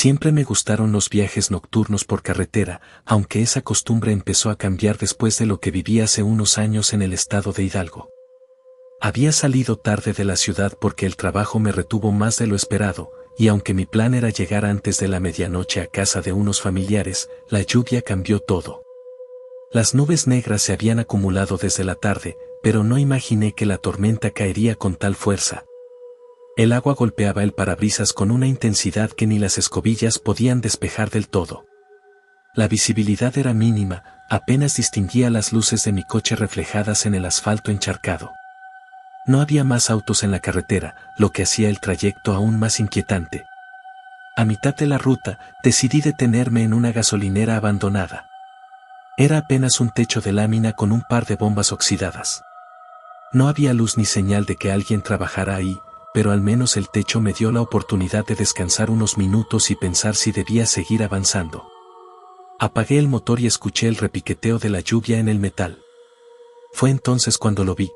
Siempre me gustaron los viajes nocturnos por carretera, aunque esa costumbre empezó a cambiar después de lo que viví hace unos años en el estado de Hidalgo. Había salido tarde de la ciudad porque el trabajo me retuvo más de lo esperado, y aunque mi plan era llegar antes de la medianoche a casa de unos familiares, la lluvia cambió todo. Las nubes negras se habían acumulado desde la tarde, pero no imaginé que la tormenta caería con tal fuerza. El agua golpeaba el parabrisas con una intensidad que ni las escobillas podían despejar del todo. La visibilidad era mínima, apenas distinguía las luces de mi coche reflejadas en el asfalto encharcado. No había más autos en la carretera, lo que hacía el trayecto aún más inquietante. A mitad de la ruta, decidí detenerme en una gasolinera abandonada. Era apenas un techo de lámina con un par de bombas oxidadas. No había luz ni señal de que alguien trabajara ahí, pero al menos el techo me dio la oportunidad de descansar unos minutos y pensar si debía seguir avanzando. Apagué el motor y escuché el repiqueteo de la lluvia en el metal. Fue entonces cuando lo vi.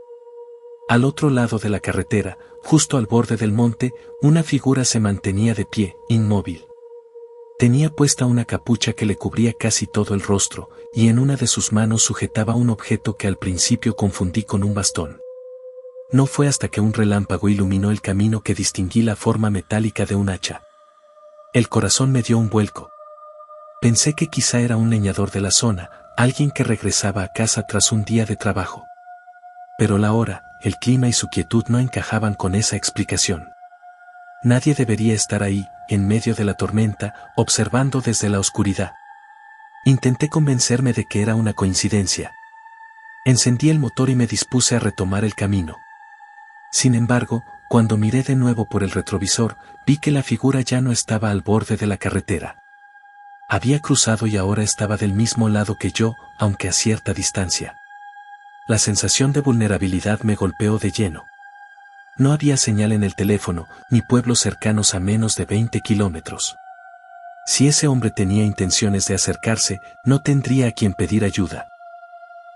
Al otro lado de la carretera, justo al borde del monte, una figura se mantenía de pie, inmóvil. Tenía puesta una capucha que le cubría casi todo el rostro, y en una de sus manos sujetaba un objeto que al principio confundí con un bastón. No fue hasta que un relámpago iluminó el camino que distinguí la forma metálica de un hacha. El corazón me dio un vuelco. Pensé que quizá era un leñador de la zona, alguien que regresaba a casa tras un día de trabajo. Pero la hora, el clima y su quietud no encajaban con esa explicación. Nadie debería estar ahí, en medio de la tormenta, observando desde la oscuridad. Intenté convencerme de que era una coincidencia. Encendí el motor y me dispuse a retomar el camino. Sin embargo, cuando miré de nuevo por el retrovisor, vi que la figura ya no estaba al borde de la carretera. Había cruzado y ahora estaba del mismo lado que yo, aunque a cierta distancia. La sensación de vulnerabilidad me golpeó de lleno. No había señal en el teléfono, ni pueblos cercanos a menos de 20 kilómetros. Si ese hombre tenía intenciones de acercarse, no tendría a quien pedir ayuda.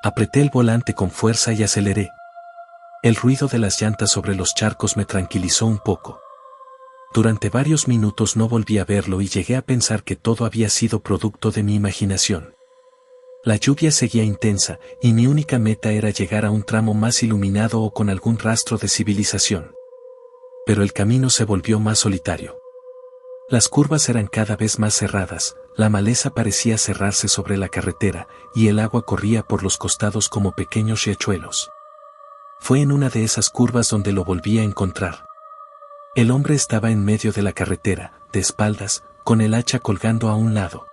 Apreté el volante con fuerza y aceleré. El ruido de las llantas sobre los charcos me tranquilizó un poco. Durante varios minutos no volví a verlo y llegué a pensar que todo había sido producto de mi imaginación. La lluvia seguía intensa, y mi única meta era llegar a un tramo más iluminado o con algún rastro de civilización. Pero el camino se volvió más solitario. Las curvas eran cada vez más cerradas, la maleza parecía cerrarse sobre la carretera, y el agua corría por los costados como pequeños riachuelos. Fue en una de esas curvas donde lo volví a encontrar. El hombre estaba en medio de la carretera, de espaldas, con el hacha colgando a un lado.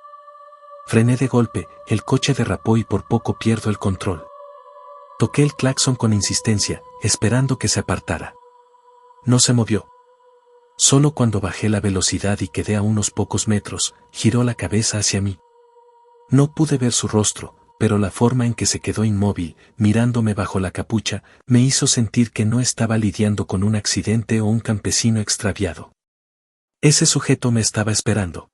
Frené de golpe, el coche derrapó y por poco pierdo el control. Toqué el claxon con insistencia, esperando que se apartara. No se movió. Solo cuando bajé la velocidad y quedé a unos pocos metros, giró la cabeza hacia mí. No pude ver su rostro, pero la forma en que se quedó inmóvil, mirándome bajo la capucha, me hizo sentir que no estaba lidiando con un accidente o un campesino extraviado. Ese sujeto me estaba esperando.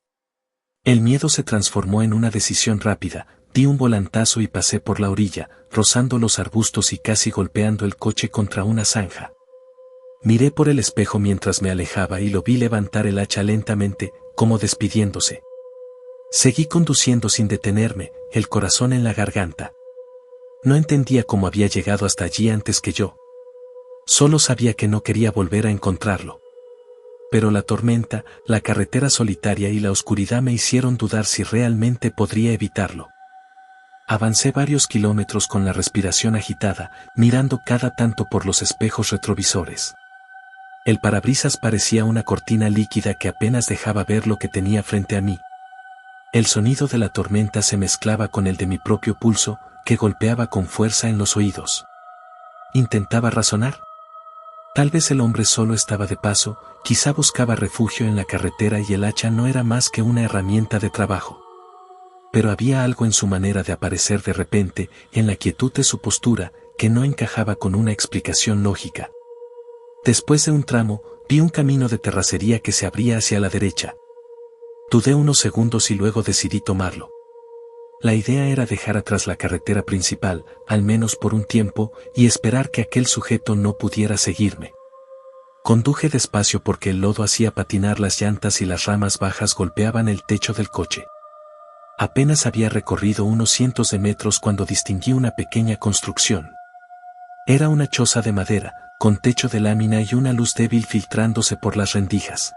El miedo se transformó en una decisión rápida, di un volantazo y pasé por la orilla, rozando los arbustos y casi golpeando el coche contra una zanja. Miré por el espejo mientras me alejaba y lo vi levantar el hacha lentamente, como despidiéndose. Seguí conduciendo sin detenerme, el corazón en la garganta. No entendía cómo había llegado hasta allí antes que yo. Solo sabía que no quería volver a encontrarlo. Pero la tormenta, la carretera solitaria y la oscuridad me hicieron dudar si realmente podría evitarlo. Avancé varios kilómetros con la respiración agitada, mirando cada tanto por los espejos retrovisores. El parabrisas parecía una cortina líquida que apenas dejaba ver lo que tenía frente a mí. El sonido de la tormenta se mezclaba con el de mi propio pulso, que golpeaba con fuerza en los oídos. Intentaba razonar. Tal vez el hombre solo estaba de paso, quizá buscaba refugio en la carretera y el hacha no era más que una herramienta de trabajo. Pero había algo en su manera de aparecer de repente, en la quietud de su postura, que no encajaba con una explicación lógica. Después de un tramo, vi un camino de terracería que se abría hacia la derecha. Dudé unos segundos y luego decidí tomarlo. La idea era dejar atrás la carretera principal, al menos por un tiempo, y esperar que aquel sujeto no pudiera seguirme. Conduje despacio porque el lodo hacía patinar las llantas y las ramas bajas golpeaban el techo del coche. Apenas había recorrido unos cientos de metros cuando distinguí una pequeña construcción. Era una choza de madera, con techo de lámina y una luz débil filtrándose por las rendijas.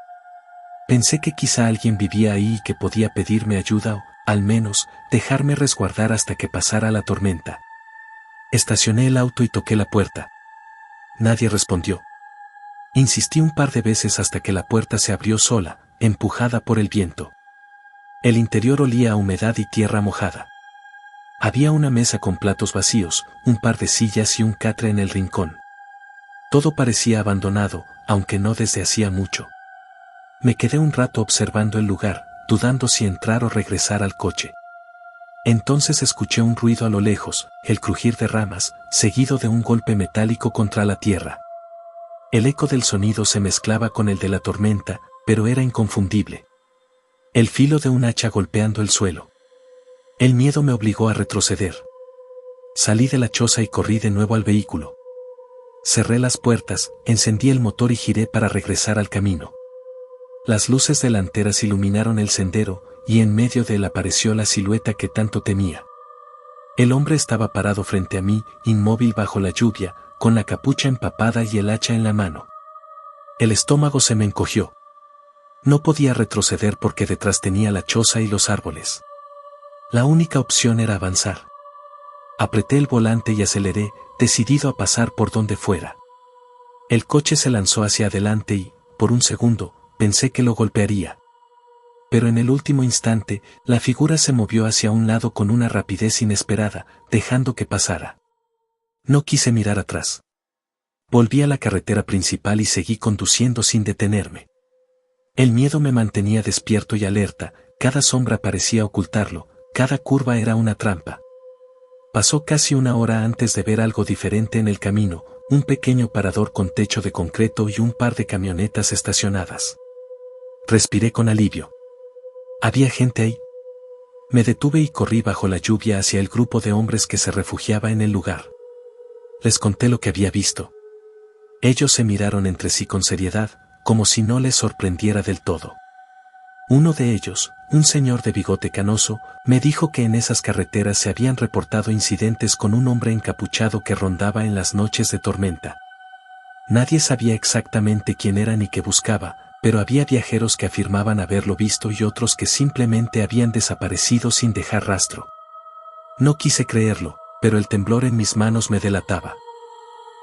Pensé que quizá alguien vivía ahí y que podía pedirme ayuda o, al menos, dejarme resguardar hasta que pasara la tormenta. Estacioné el auto y toqué la puerta. Nadie respondió. Insistí un par de veces hasta que la puerta se abrió sola, empujada por el viento. El interior olía a humedad y tierra mojada. Había una mesa con platos vacíos, un par de sillas y un catre en el rincón. Todo parecía abandonado, aunque no desde hacía mucho. Me quedé un rato observando el lugar, dudando si entrar o regresar al coche. Entonces escuché un ruido a lo lejos, el crujir de ramas, seguido de un golpe metálico contra la tierra. El eco del sonido se mezclaba con el de la tormenta, pero era inconfundible. El filo de un hacha golpeando el suelo. El miedo me obligó a retroceder. Salí de la choza y corrí de nuevo al vehículo. Cerré las puertas, encendí el motor y giré para regresar al camino. Las luces delanteras iluminaron el sendero, y en medio de él apareció la silueta que tanto temía. El hombre estaba parado frente a mí, inmóvil bajo la lluvia, con la capucha empapada y el hacha en la mano. El estómago se me encogió. No podía retroceder porque detrás tenía la choza y los árboles. La única opción era avanzar. Apreté el volante y aceleré, decidido a pasar por donde fuera. El coche se lanzó hacia adelante y, por un segundo, pensé que lo golpearía. Pero en el último instante, la figura se movió hacia un lado con una rapidez inesperada, dejando que pasara. No quise mirar atrás. Volví a la carretera principal y seguí conduciendo sin detenerme. El miedo me mantenía despierto y alerta, cada sombra parecía ocultarlo, cada curva era una trampa. Pasó casi una hora antes de ver algo diferente en el camino, un pequeño parador con techo de concreto y un par de camionetas estacionadas. Respiré con alivio. ¿Había gente ahí? Me detuve y corrí bajo la lluvia hacia el grupo de hombres que se refugiaba en el lugar. Les conté lo que había visto. Ellos se miraron entre sí con seriedad, como si no les sorprendiera del todo. Uno de ellos, un señor de bigote canoso, me dijo que en esas carreteras se habían reportado incidentes con un hombre encapuchado que rondaba en las noches de tormenta. Nadie sabía exactamente quién era ni qué buscaba, pero había viajeros que afirmaban haberlo visto y otros que simplemente habían desaparecido sin dejar rastro. No quise creerlo, pero el temblor en mis manos me delataba.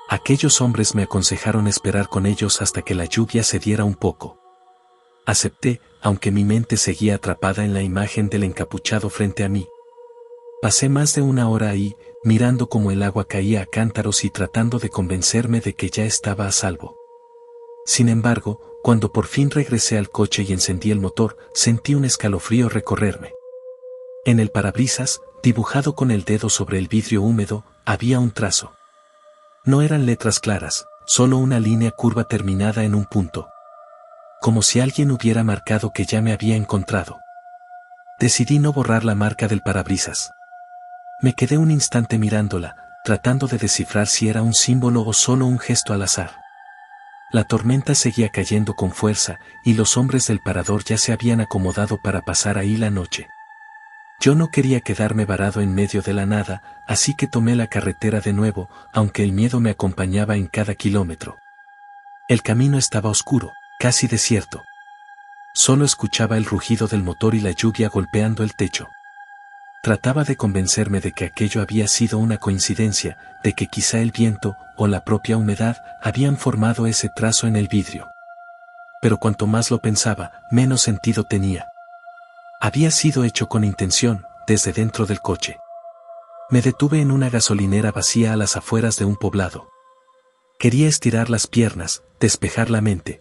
Aquellos hombres me aconsejaron esperar con ellos hasta que la lluvia cediera un poco. Acepté, aunque mi mente seguía atrapada en la imagen del encapuchado frente a mí. Pasé más de una hora ahí, mirando cómo el agua caía a cántaros y tratando de convencerme de que ya estaba a salvo. Sin embargo, cuando por fin regresé al coche y encendí el motor, sentí un escalofrío recorrerme. En el parabrisas, dibujado con el dedo sobre el vidrio húmedo, había un trazo. No eran letras claras, solo una línea curva terminada en un punto. Como si alguien hubiera marcado que ya me había encontrado. Decidí no borrar la marca del parabrisas. Me quedé un instante mirándola, tratando de descifrar si era un símbolo o solo un gesto al azar. La tormenta seguía cayendo con fuerza, y los hombres del parador ya se habían acomodado para pasar ahí la noche. Yo no quería quedarme varado en medio de la nada, así que tomé la carretera de nuevo, aunque el miedo me acompañaba en cada kilómetro. El camino estaba oscuro, casi desierto. Solo escuchaba el rugido del motor y la lluvia golpeando el techo. Trataba de convencerme de que aquello había sido una coincidencia, de que quizá el viento, o la propia humedad, habían formado ese trazo en el vidrio. Pero cuanto más lo pensaba, menos sentido tenía. Había sido hecho con intención, desde dentro del coche. Me detuve en una gasolinera vacía a las afueras de un poblado. Quería estirar las piernas, despejar la mente.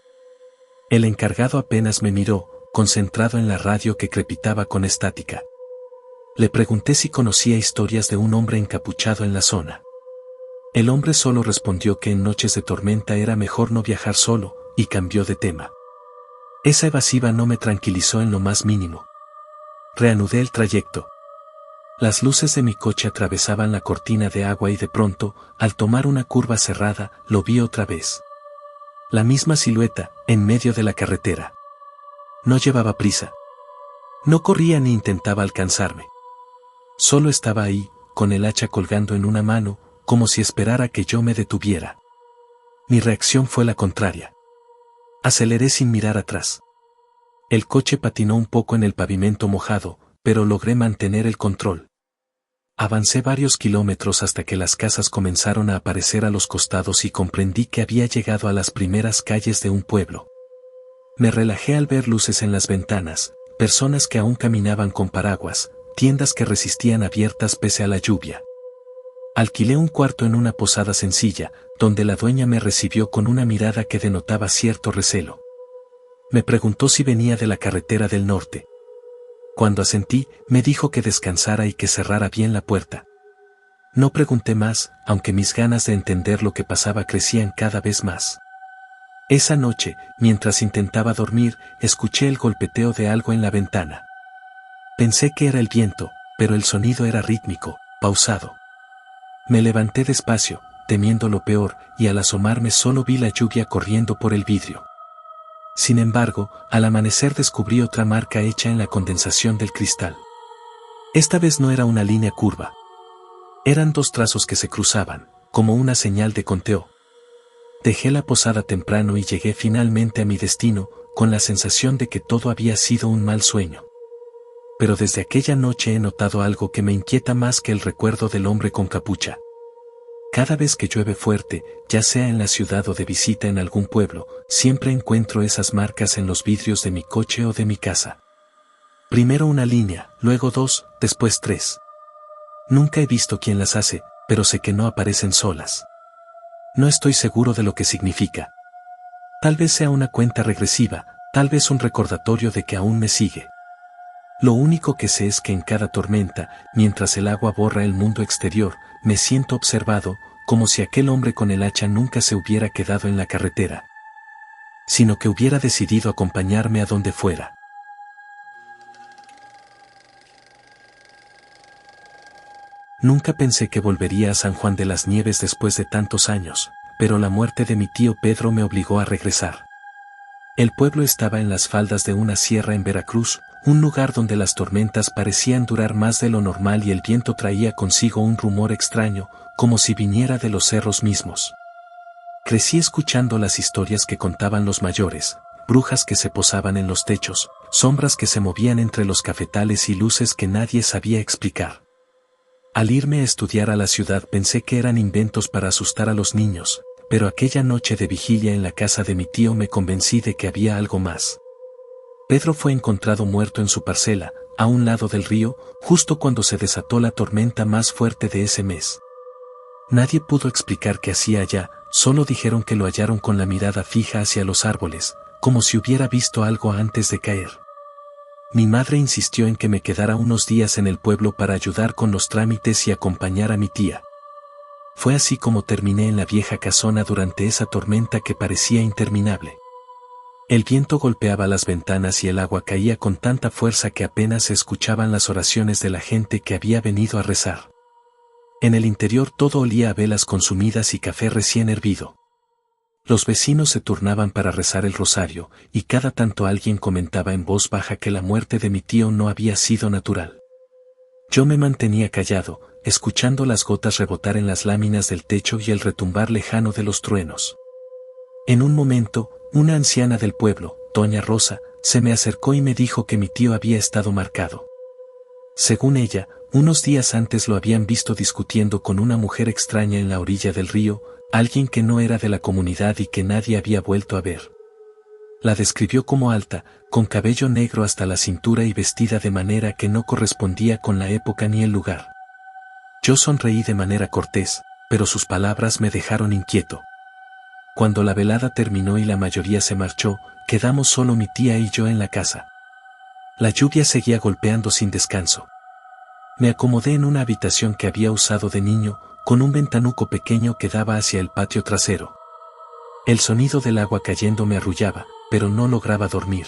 El encargado apenas me miró, concentrado en la radio que crepitaba con estática. Le pregunté si conocía historias de un hombre encapuchado en la zona. El hombre solo respondió que en noches de tormenta era mejor no viajar solo, y cambió de tema. Esa evasiva no me tranquilizó en lo más mínimo. Reanudé el trayecto. Las luces de mi coche atravesaban la cortina de agua y de pronto, al tomar una curva cerrada, lo vi otra vez. La misma silueta, en medio de la carretera. No llevaba prisa. No corría ni intentaba alcanzarme. Solo estaba ahí, con el hacha colgando en una mano, como si esperara que yo me detuviera. Mi reacción fue la contraria. Aceleré sin mirar atrás. El coche patinó un poco en el pavimento mojado, pero logré mantener el control. Avancé varios kilómetros hasta que las casas comenzaron a aparecer a los costados y comprendí que había llegado a las primeras calles de un pueblo. Me relajé al ver luces en las ventanas, personas que aún caminaban con paraguas, tiendas que resistían abiertas pese a la lluvia. Alquilé un cuarto en una posada sencilla, donde la dueña me recibió con una mirada que denotaba cierto recelo. Me preguntó si venía de la carretera del norte. Cuando asentí, me dijo que descansara y que cerrara bien la puerta. No pregunté más, aunque mis ganas de entender lo que pasaba crecían cada vez más. Esa noche, mientras intentaba dormir, escuché el golpeteo de algo en la ventana. Pensé que era el viento, pero el sonido era rítmico, pausado. Me levanté despacio, temiendo lo peor, y al asomarme solo vi la lluvia corriendo por el vidrio. Sin embargo, al amanecer descubrí otra marca hecha en la condensación del cristal. Esta vez no era una línea curva. Eran dos trazos que se cruzaban, como una señal de conteo. Dejé la posada temprano y llegué finalmente a mi destino, con la sensación de que todo había sido un mal sueño. Pero desde aquella noche he notado algo que me inquieta más que el recuerdo del hombre con capucha. Cada vez que llueve fuerte, ya sea en la ciudad o de visita en algún pueblo, siempre encuentro esas marcas en los vidrios de mi coche o de mi casa. Primero una línea, luego dos, después tres. Nunca he visto quién las hace, pero sé que no aparecen solas. No estoy seguro de lo que significa. Tal vez sea una cuenta regresiva, tal vez un recordatorio de que aún me sigue. Lo único que sé es que en cada tormenta, mientras el agua borra el mundo exterior, me siento observado, como si aquel hombre con el hacha nunca se hubiera quedado en la carretera, sino que hubiera decidido acompañarme a donde fuera. Nunca pensé que volvería a San Juan de las Nieves después de tantos años, pero la muerte de mi tío Pedro me obligó a regresar. El pueblo estaba en las faldas de una sierra en Veracruz, un lugar donde las tormentas parecían durar más de lo normal y el viento traía consigo un rumor extraño, como si viniera de los cerros mismos. Crecí escuchando las historias que contaban los mayores, brujas que se posaban en los techos, sombras que se movían entre los cafetales y luces que nadie sabía explicar. Al irme a estudiar a la ciudad pensé que eran inventos para asustar a los niños, pero aquella noche de vigilia en la casa de mi tío me convencí de que había algo más. Pedro fue encontrado muerto en su parcela, a un lado del río, justo cuando se desató la tormenta más fuerte de ese mes. Nadie pudo explicar qué hacía allá, solo dijeron que lo hallaron con la mirada fija hacia los árboles, como si hubiera visto algo antes de caer. Mi madre insistió en que me quedara unos días en el pueblo para ayudar con los trámites y acompañar a mi tía. Fue así como terminé en la vieja casona durante esa tormenta que parecía interminable. El viento golpeaba las ventanas y el agua caía con tanta fuerza que apenas se escuchaban las oraciones de la gente que había venido a rezar. En el interior todo olía a velas consumidas y café recién hervido. Los vecinos se turnaban para rezar el rosario, y cada tanto alguien comentaba en voz baja que la muerte de mi tío no había sido natural. Yo me mantenía callado, escuchando las gotas rebotar en las láminas del techo y el retumbar lejano de los truenos. En un momento, una anciana del pueblo, doña Rosa, se me acercó y me dijo que mi tío había estado marcado. Según ella, unos días antes lo habían visto discutiendo con una mujer extraña en la orilla del río, alguien que no era de la comunidad y que nadie había vuelto a ver. La describió como alta, con cabello negro hasta la cintura y vestida de manera que no correspondía con la época ni el lugar. Yo sonreí de manera cortés, pero sus palabras me dejaron inquieto. Cuando la velada terminó y la mayoría se marchó, quedamos solo mi tía y yo en la casa. La lluvia seguía golpeando sin descanso. Me acomodé en una habitación que había usado de niño, con un ventanuco pequeño que daba hacia el patio trasero. El sonido del agua cayendo me arrullaba, pero no lograba dormir.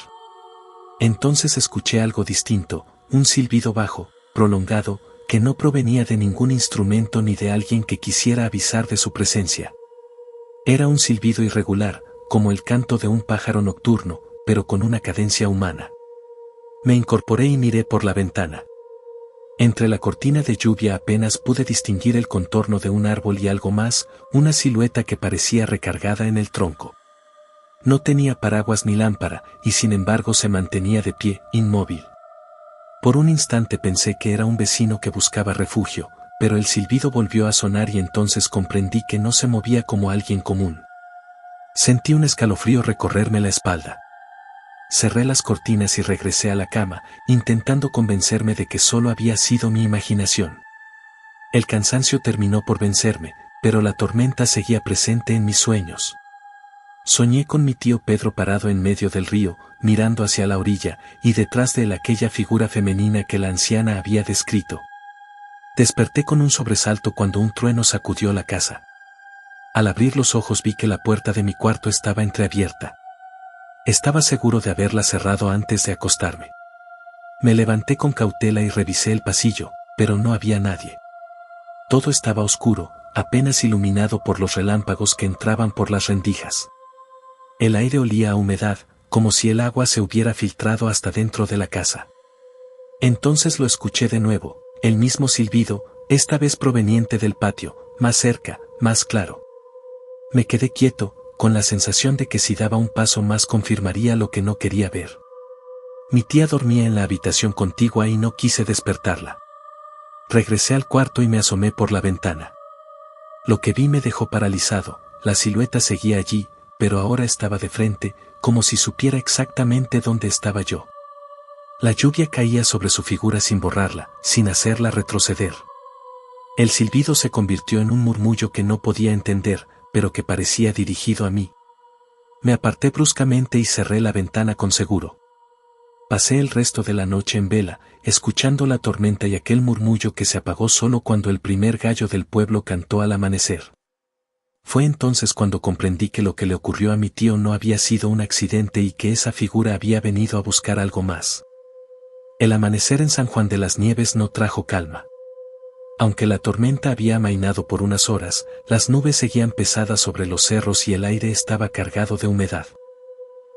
Entonces escuché algo distinto, un silbido bajo, prolongado, que no provenía de ningún instrumento ni de alguien que quisiera avisar de su presencia. Era un silbido irregular, como el canto de un pájaro nocturno, pero con una cadencia humana. Me incorporé y miré por la ventana. Entre la cortina de lluvia apenas pude distinguir el contorno de un árbol y algo más, una silueta que parecía recargada en el tronco. No tenía paraguas ni lámpara, y sin embargo se mantenía de pie, inmóvil. Por un instante pensé que era un vecino que buscaba refugio, pero el silbido volvió a sonar y entonces comprendí que no se movía como alguien común. Sentí un escalofrío recorrerme la espalda. Cerré las cortinas y regresé a la cama, intentando convencerme de que solo había sido mi imaginación. El cansancio terminó por vencerme, pero la tormenta seguía presente en mis sueños. Soñé con mi tío Pedro parado en medio del río, mirando hacia la orilla, y detrás de él aquella figura femenina que la anciana había descrito. Desperté con un sobresalto cuando un trueno sacudió la casa. Al abrir los ojos vi que la puerta de mi cuarto estaba entreabierta. Estaba seguro de haberla cerrado antes de acostarme. Me levanté con cautela y revisé el pasillo, pero no había nadie. Todo estaba oscuro, apenas iluminado por los relámpagos que entraban por las rendijas. El aire olía a humedad, como si el agua se hubiera filtrado hasta dentro de la casa. Entonces lo escuché de nuevo, el mismo silbido, esta vez proveniente del patio, más cerca, más claro. Me quedé quieto, con la sensación de que si daba un paso más confirmaría lo que no quería ver. Mi tía dormía en la habitación contigua y no quise despertarla. Regresé al cuarto y me asomé por la ventana. Lo que vi me dejó paralizado, la silueta seguía allí, pero ahora estaba de frente, como si supiera exactamente dónde estaba yo. La lluvia caía sobre su figura sin borrarla, sin hacerla retroceder. El silbido se convirtió en un murmullo que no podía entender, pero que parecía dirigido a mí. Me aparté bruscamente y cerré la ventana con seguro. Pasé el resto de la noche en vela, escuchando la tormenta y aquel murmullo que se apagó solo cuando el primer gallo del pueblo cantó al amanecer. Fue entonces cuando comprendí que lo que le ocurrió a mi tío no había sido un accidente y que esa figura había venido a buscar algo más. El amanecer en San Juan de las Nieves no trajo calma. Aunque la tormenta había amainado por unas horas, las nubes seguían pesadas sobre los cerros y el aire estaba cargado de humedad.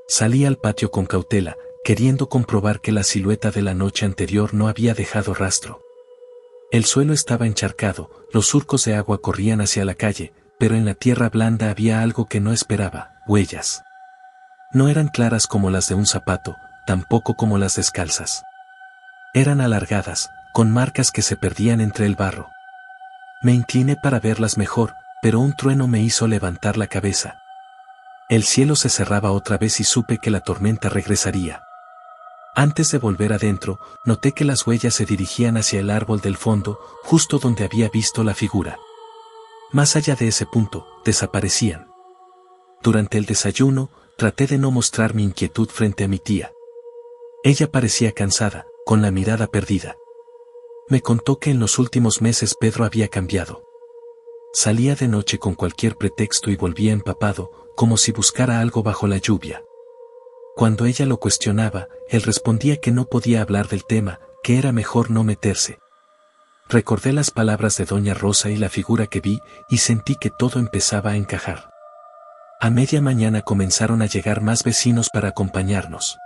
Salí al patio con cautela, queriendo comprobar que la silueta de la noche anterior no había dejado rastro. El suelo estaba encharcado, los surcos de agua corrían hacia la calle, pero en la tierra blanda había algo que no esperaba, huellas. No eran claras como las de un zapato, tampoco como las descalzas. Eran alargadas, con marcas que se perdían entre el barro. Me incliné para verlas mejor, pero un trueno me hizo levantar la cabeza. El cielo se cerraba otra vez y supe que la tormenta regresaría. Antes de volver adentro, noté que las huellas se dirigían hacia el árbol del fondo, justo donde había visto la figura. Más allá de ese punto, desaparecían. Durante el desayuno, traté de no mostrar mi inquietud frente a mi tía. Ella parecía cansada, con la mirada perdida. Me contó que en los últimos meses Pedro había cambiado. Salía de noche con cualquier pretexto y volvía empapado, como si buscara algo bajo la lluvia. Cuando ella lo cuestionaba, él respondía que no podía hablar del tema, que era mejor no meterse. Recordé las palabras de Doña Rosa y la figura que vi, y sentí que todo empezaba a encajar. A media mañana comenzaron a llegar más vecinos para acompañarnos.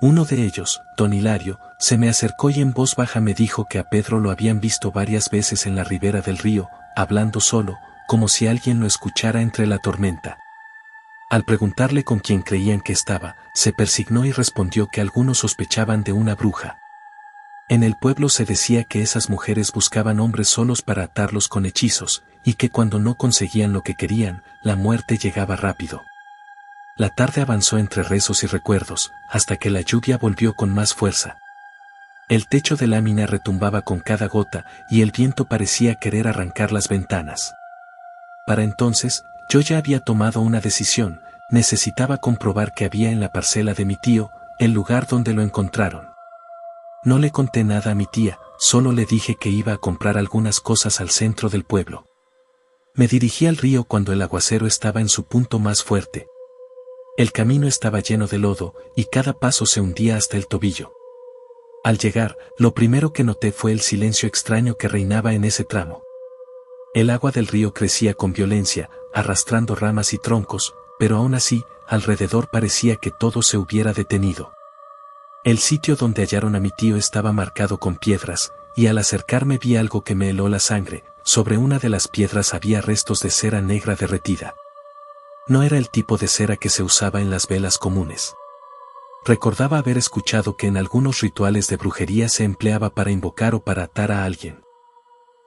Uno de ellos, don Hilario, se me acercó y en voz baja me dijo que a Pedro lo habían visto varias veces en la ribera del río, hablando solo, como si alguien lo escuchara entre la tormenta. Al preguntarle con quién creían que estaba, se persignó y respondió que algunos sospechaban de una bruja. En el pueblo se decía que esas mujeres buscaban hombres solos para atarlos con hechizos, y que cuando no conseguían lo que querían, la muerte llegaba rápido. La tarde avanzó entre rezos y recuerdos, hasta que la lluvia volvió con más fuerza. El techo de lámina retumbaba con cada gota, y el viento parecía querer arrancar las ventanas. Para entonces, yo ya había tomado una decisión, necesitaba comprobar qué había en la parcela de mi tío, el lugar donde lo encontraron. No le conté nada a mi tía, solo le dije que iba a comprar algunas cosas al centro del pueblo. Me dirigí al río cuando el aguacero estaba en su punto más fuerte. El camino estaba lleno de lodo, y cada paso se hundía hasta el tobillo. Al llegar, lo primero que noté fue el silencio extraño que reinaba en ese tramo. El agua del río crecía con violencia, arrastrando ramas y troncos, pero aún así, alrededor parecía que todo se hubiera detenido. El sitio donde hallaron a mi tío estaba marcado con piedras, y al acercarme vi algo que me heló la sangre. Sobre una de las piedras había restos de cera negra derretida. No era el tipo de cera que se usaba en las velas comunes. Recordaba haber escuchado que en algunos rituales de brujería se empleaba para invocar o para atar a alguien.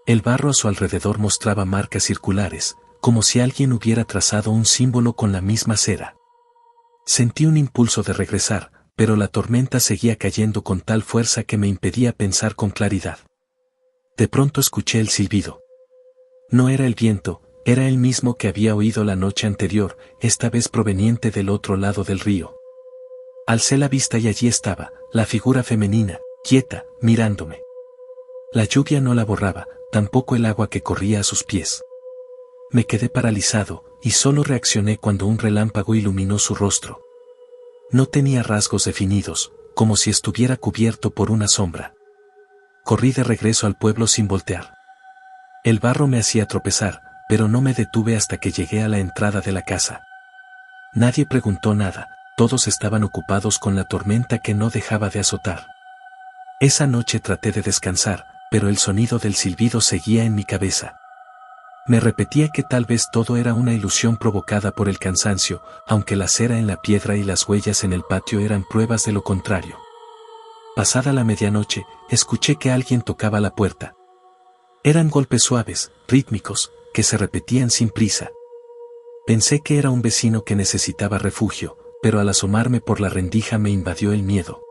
El barro a su alrededor mostraba marcas circulares, como si alguien hubiera trazado un símbolo con la misma cera. Sentí un impulso de regresar, pero la tormenta seguía cayendo con tal fuerza que me impedía pensar con claridad. De pronto escuché el silbido. No era el viento, era el mismo que había oído la noche anterior, esta vez proveniente del otro lado del río. Alcé la vista y allí estaba, la figura femenina, quieta, mirándome. La lluvia no la borraba, tampoco el agua que corría a sus pies. Me quedé paralizado, y solo reaccioné cuando un relámpago iluminó su rostro. No tenía rasgos definidos, como si estuviera cubierto por una sombra. Corrí de regreso al pueblo sin voltear. El barro me hacía tropezar, pero no me detuve hasta que llegué a la entrada de la casa. Nadie preguntó nada, todos estaban ocupados con la tormenta que no dejaba de azotar. Esa noche traté de descansar, pero el sonido del silbido seguía en mi cabeza. Me repetía que tal vez todo era una ilusión provocada por el cansancio, aunque la cera en la piedra y las huellas en el patio eran pruebas de lo contrario. Pasada la medianoche, escuché que alguien tocaba la puerta. Eran golpes suaves, rítmicos, que se repetían sin prisa. Pensé que era un vecino que necesitaba refugio, pero al asomarme por la rendija me invadió el miedo.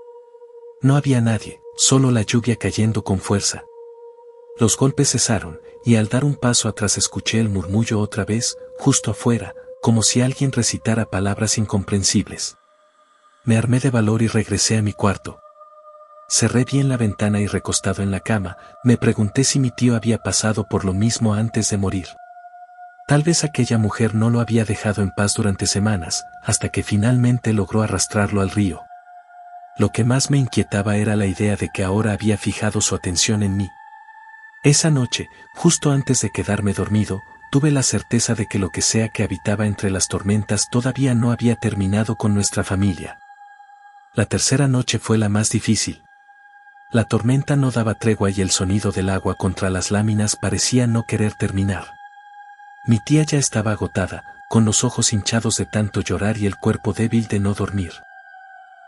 No había nadie, solo la lluvia cayendo con fuerza. Los golpes cesaron, y al dar un paso atrás escuché el murmullo otra vez, justo afuera, como si alguien recitara palabras incomprensibles. Me armé de valor y regresé a mi cuarto. Cerré bien la ventana y recostado en la cama, me pregunté si mi tío había pasado por lo mismo antes de morir. Tal vez aquella mujer no lo había dejado en paz durante semanas, hasta que finalmente logró arrastrarlo al río. Lo que más me inquietaba era la idea de que ahora había fijado su atención en mí. Esa noche, justo antes de quedarme dormido, tuve la certeza de que lo que sea que habitaba entre las tormentas todavía no había terminado con nuestra familia. La tercera noche fue la más difícil. La tormenta no daba tregua y el sonido del agua contra las láminas parecía no querer terminar. Mi tía ya estaba agotada, con los ojos hinchados de tanto llorar y el cuerpo débil de no dormir.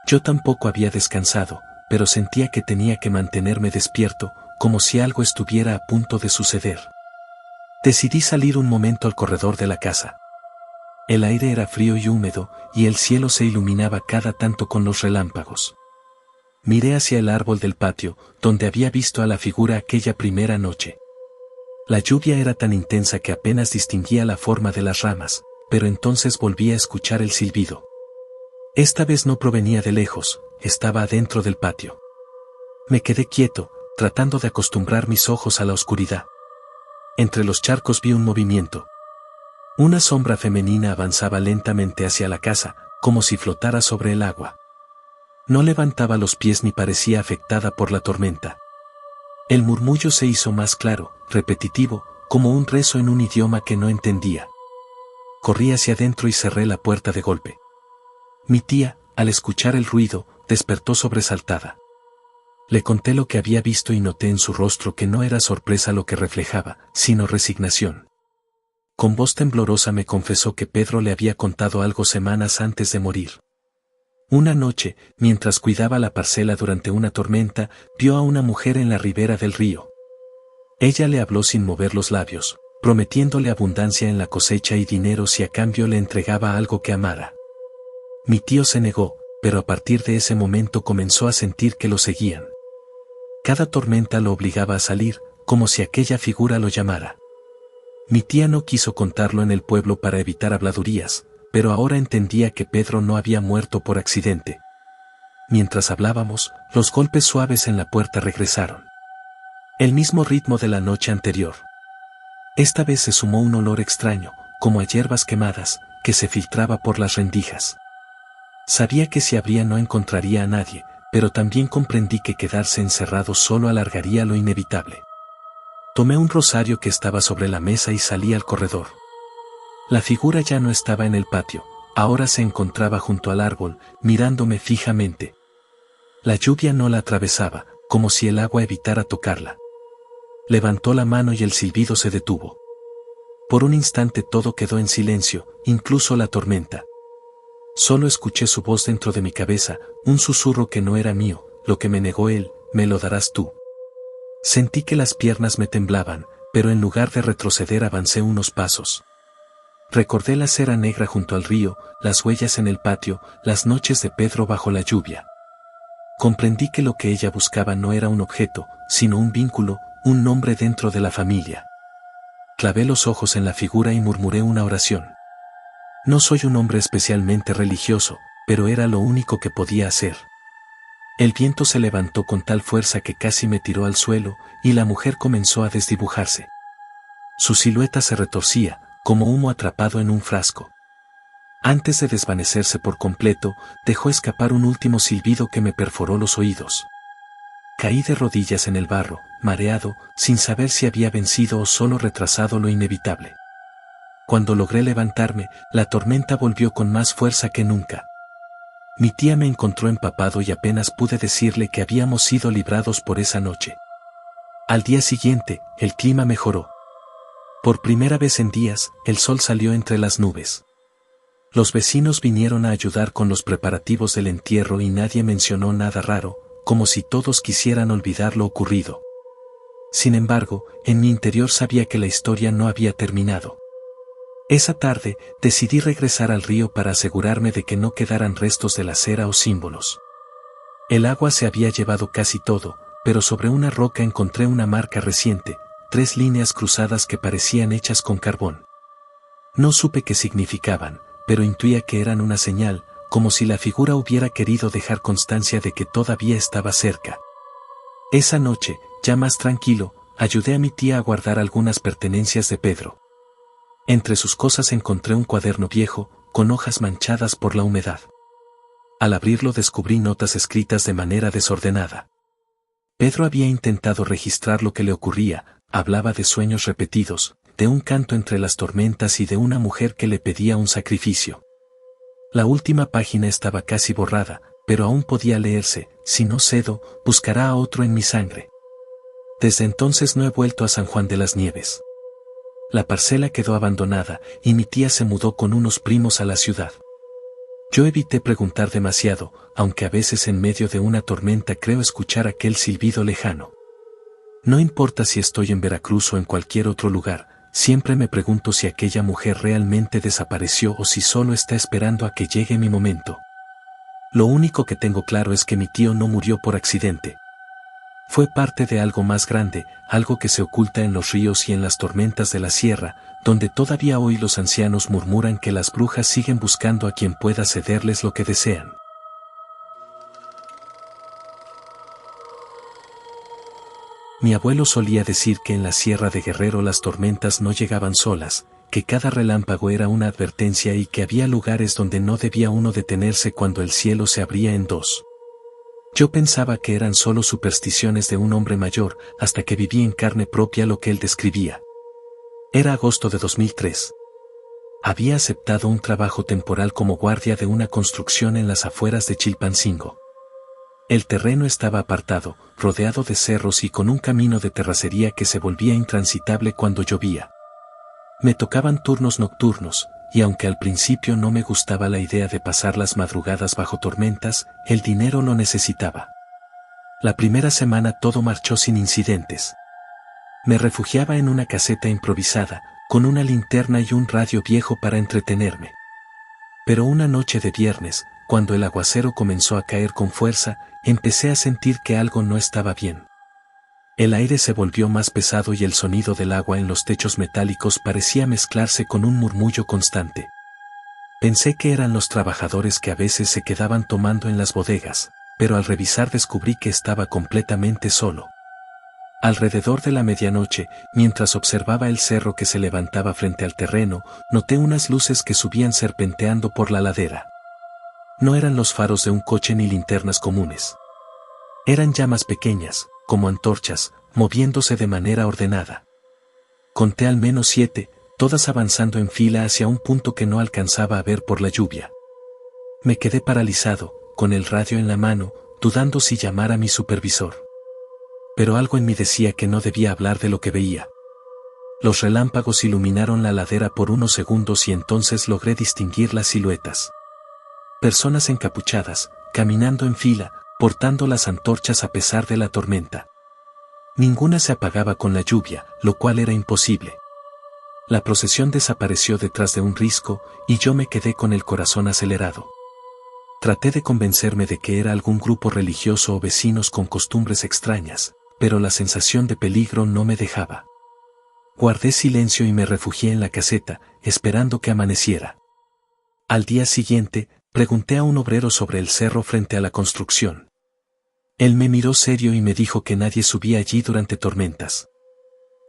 Yo tampoco había descansado, pero sentía que tenía que mantenerme despierto, como si algo estuviera a punto de suceder. Decidí salir un momento al corredor de la casa. El aire era frío y húmedo, y el cielo se iluminaba cada tanto con los relámpagos. Miré hacia el árbol del patio, donde había visto a la figura aquella primera noche. La lluvia era tan intensa que apenas distinguía la forma de las ramas, pero entonces volví a escuchar el silbido. Esta vez no provenía de lejos, estaba adentro del patio. Me quedé quieto, tratando de acostumbrar mis ojos a la oscuridad. Entre los charcos vi un movimiento. Una sombra femenina avanzaba lentamente hacia la casa, como si flotara sobre el agua. No levantaba los pies ni parecía afectada por la tormenta. El murmullo se hizo más claro, repetitivo, como un rezo en un idioma que no entendía. Corrí hacia adentro y cerré la puerta de golpe. Mi tía, al escuchar el ruido, despertó sobresaltada. Le conté lo que había visto y noté en su rostro que no era sorpresa lo que reflejaba, sino resignación. Con voz temblorosa me confesó que Pedro le había contado algo semanas antes de morir. Una noche, mientras cuidaba la parcela durante una tormenta, vio a una mujer en la ribera del río. Ella le habló sin mover los labios, prometiéndole abundancia en la cosecha y dinero si a cambio le entregaba algo que amara. Mi tío se negó, pero a partir de ese momento comenzó a sentir que lo seguían. Cada tormenta lo obligaba a salir, como si aquella figura lo llamara. Mi tía no quiso contarlo en el pueblo para evitar habladurías, pero ahora entendía que Pedro no había muerto por accidente. Mientras hablábamos, los golpes suaves en la puerta regresaron. El mismo ritmo de la noche anterior. Esta vez se sumó un olor extraño, como a hierbas quemadas, que se filtraba por las rendijas. Sabía que si abría no encontraría a nadie, pero también comprendí que quedarse encerrado solo alargaría lo inevitable. Tomé un rosario que estaba sobre la mesa y salí al corredor. La figura ya no estaba en el patio, Ahora se encontraba junto al árbol, mirándome fijamente. La lluvia no la atravesaba, como si el agua evitara tocarla. Levantó la mano y el silbido se detuvo. Por un instante todo quedó en silencio, incluso la tormenta. Solo escuché su voz dentro de mi cabeza, un susurro que no era mío, lo que me negó él, me lo darás tú. Sentí que las piernas me temblaban, pero en lugar de retroceder avancé unos pasos. Recordé la cera negra junto al río, las huellas en el patio, las noches de Pedro bajo la lluvia. Comprendí que lo que ella buscaba no era un objeto, sino un vínculo, un nombre dentro de la familia. Clavé los ojos en la figura y murmuré una oración. No soy un hombre especialmente religioso, pero era lo único que podía hacer. El viento se levantó con tal fuerza que casi me tiró al suelo, y la mujer comenzó a desdibujarse. Su silueta se retorcía, como humo atrapado en un frasco. Antes de desvanecerse por completo, dejó escapar un último silbido que me perforó los oídos. Caí de rodillas en el barro, mareado, sin saber si había vencido o solo retrasado lo inevitable. Cuando logré levantarme, la tormenta volvió con más fuerza que nunca. Mi tía me encontró empapado y apenas pude decirle que habíamos sido librados por esa noche. Al día siguiente, el clima mejoró. Por primera vez en días, el sol salió entre las nubes. Los vecinos vinieron a ayudar con los preparativos del entierro y nadie mencionó nada raro, como si todos quisieran olvidar lo ocurrido. Sin embargo, en mi interior sabía que la historia no había terminado. Esa tarde, decidí regresar al río para asegurarme de que no quedaran restos de la cera o símbolos. El agua se había llevado casi todo, pero sobre una roca encontré una marca reciente, 3 líneas cruzadas que parecían hechas con carbón. No supe qué significaban, pero intuía que eran una señal, como si la figura hubiera querido dejar constancia de que todavía estaba cerca. Esa noche, ya más tranquilo, ayudé a mi tía a guardar algunas pertenencias de Pedro. Entre sus cosas encontré un cuaderno viejo, con hojas manchadas por la humedad. Al abrirlo descubrí notas escritas de manera desordenada. Pedro había intentado registrar lo que le ocurría, hablaba de sueños repetidos, de un canto entre las tormentas y de una mujer que le pedía un sacrificio. La última página estaba casi borrada, pero aún podía leerse: si no cedo, buscará a otro en mi sangre. Desde entonces no he vuelto a San Juan de las Nieves. La parcela quedó abandonada, y mi tía se mudó con unos primos a la ciudad. Yo evité preguntar demasiado, aunque a veces en medio de una tormenta creo escuchar aquel silbido lejano. No importa si estoy en Veracruz o en cualquier otro lugar, siempre me pregunto si aquella mujer realmente desapareció o si solo está esperando a que llegue mi momento. Lo único que tengo claro es que mi tío no murió por accidente. Fue parte de algo más grande, algo que se oculta en los ríos y en las tormentas de la sierra, donde todavía hoy los ancianos murmuran que las brujas siguen buscando a quien pueda cederles lo que desean. Mi abuelo solía decir que en la Sierra de Guerrero las tormentas no llegaban solas, que cada relámpago era una advertencia y que había lugares donde no debía uno detenerse cuando el cielo se abría en dos. Yo pensaba que eran solo supersticiones de un hombre mayor, hasta que viví en carne propia lo que él describía. Era agosto de 2003. Había aceptado un trabajo temporal como guardia de una construcción en las afueras de Chilpancingo. El terreno estaba apartado, rodeado de cerros y con un camino de terracería que se volvía intransitable cuando llovía. Me tocaban turnos nocturnos, y aunque al principio no me gustaba la idea de pasar las madrugadas bajo tormentas, el dinero lo necesitaba. La primera semana todo marchó sin incidentes. Me refugiaba en una caseta improvisada, con una linterna y un radio viejo para entretenerme. Pero una noche de viernes, cuando el aguacero comenzó a caer con fuerza, empecé a sentir que algo no estaba bien. El aire se volvió más pesado y el sonido del agua en los techos metálicos parecía mezclarse con un murmullo constante. Pensé que eran los trabajadores que a veces se quedaban tomando en las bodegas, pero al revisar descubrí que estaba completamente solo. Alrededor de la medianoche, mientras observaba el cerro que se levantaba frente al terreno, noté unas luces que subían serpenteando por la ladera. No eran los faros de un coche ni linternas comunes. Eran llamas pequeñas, como antorchas, moviéndose de manera ordenada. Conté al menos 7, todas avanzando en fila hacia un punto que no alcanzaba a ver por la lluvia. Me quedé paralizado, con el radio en la mano, dudando si llamar a mi supervisor. Pero algo en mí decía que no debía hablar de lo que veía. Los relámpagos iluminaron la ladera por unos segundos y entonces logré distinguir las siluetas. Personas encapuchadas, caminando en fila, portando las antorchas a pesar de la tormenta. Ninguna se apagaba con la lluvia, lo cual era imposible. La procesión desapareció detrás de un risco, y yo me quedé con el corazón acelerado. Traté de convencerme de que era algún grupo religioso o vecinos con costumbres extrañas, pero la sensación de peligro no me dejaba. Guardé silencio y me refugié en la caseta, esperando que amaneciera. Al día siguiente, pregunté a un obrero sobre el cerro frente a la construcción. Él me miró serio y me dijo que nadie subía allí durante tormentas.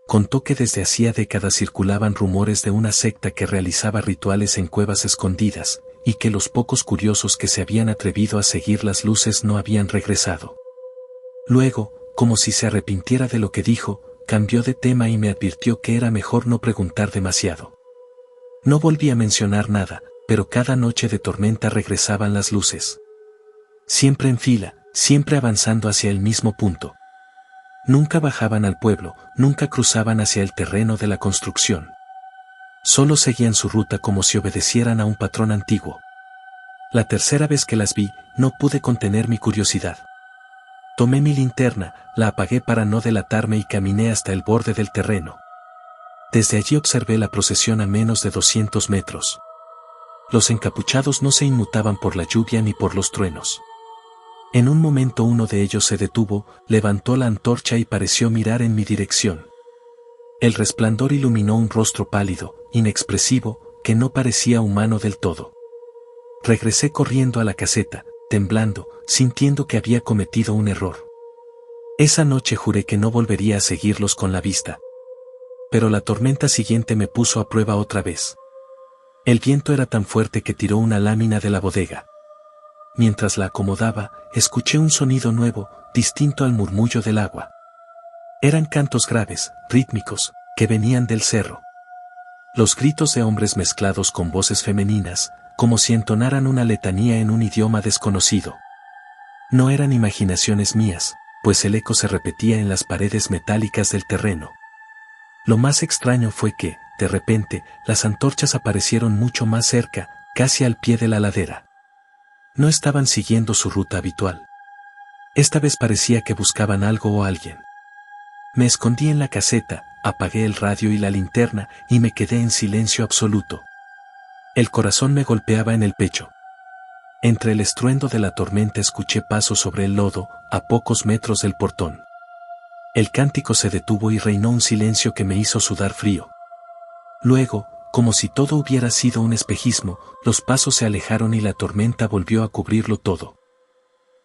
Contó que desde hacía décadas circulaban rumores de una secta que realizaba rituales en cuevas escondidas, y que los pocos curiosos que se habían atrevido a seguir las luces no habían regresado. Luego, como si se arrepintiera de lo que dijo, cambió de tema y me advirtió que era mejor no preguntar demasiado. No volví a mencionar nada, pero cada noche de tormenta regresaban las luces. Siempre en fila, siempre avanzando hacia el mismo punto. Nunca bajaban al pueblo, nunca cruzaban hacia el terreno de la construcción. Solo seguían su ruta como si obedecieran a un patrón antiguo. La tercera vez que las vi, no pude contener mi curiosidad. Tomé mi linterna, la apagué para no delatarme y caminé hasta el borde del terreno. Desde allí observé la procesión a menos de 200 metros. Los encapuchados no se inmutaban por la lluvia ni por los truenos. En un momento uno de ellos se detuvo, levantó la antorcha y pareció mirar en mi dirección. El resplandor iluminó un rostro pálido, inexpresivo, que no parecía humano del todo. Regresé corriendo a la caseta, temblando, sintiendo que había cometido un error. Esa noche juré que no volvería a seguirlos con la vista. Pero la tormenta siguiente me puso a prueba otra vez. El viento era tan fuerte que tiró una lámina de la bodega. Mientras la acomodaba, escuché un sonido nuevo, distinto al murmullo del agua. Eran cantos graves, rítmicos, que venían del cerro. Los gritos de hombres mezclados con voces femeninas, como si entonaran una letanía en un idioma desconocido. No eran imaginaciones mías, pues el eco se repetía en las paredes metálicas del terreno. Lo más extraño fue que, de repente, las antorchas aparecieron mucho más cerca, casi al pie de la ladera. No estaban siguiendo su ruta habitual. Esta vez parecía que buscaban algo o alguien. Me escondí en la caseta, apagué el radio y la linterna y me quedé en silencio absoluto. El corazón me golpeaba en el pecho. Entre el estruendo de la tormenta escuché pasos sobre el lodo, a pocos metros del portón. El cántico se detuvo y reinó un silencio que me hizo sudar frío. Luego, como si todo hubiera sido un espejismo, los pasos se alejaron y la tormenta volvió a cubrirlo todo.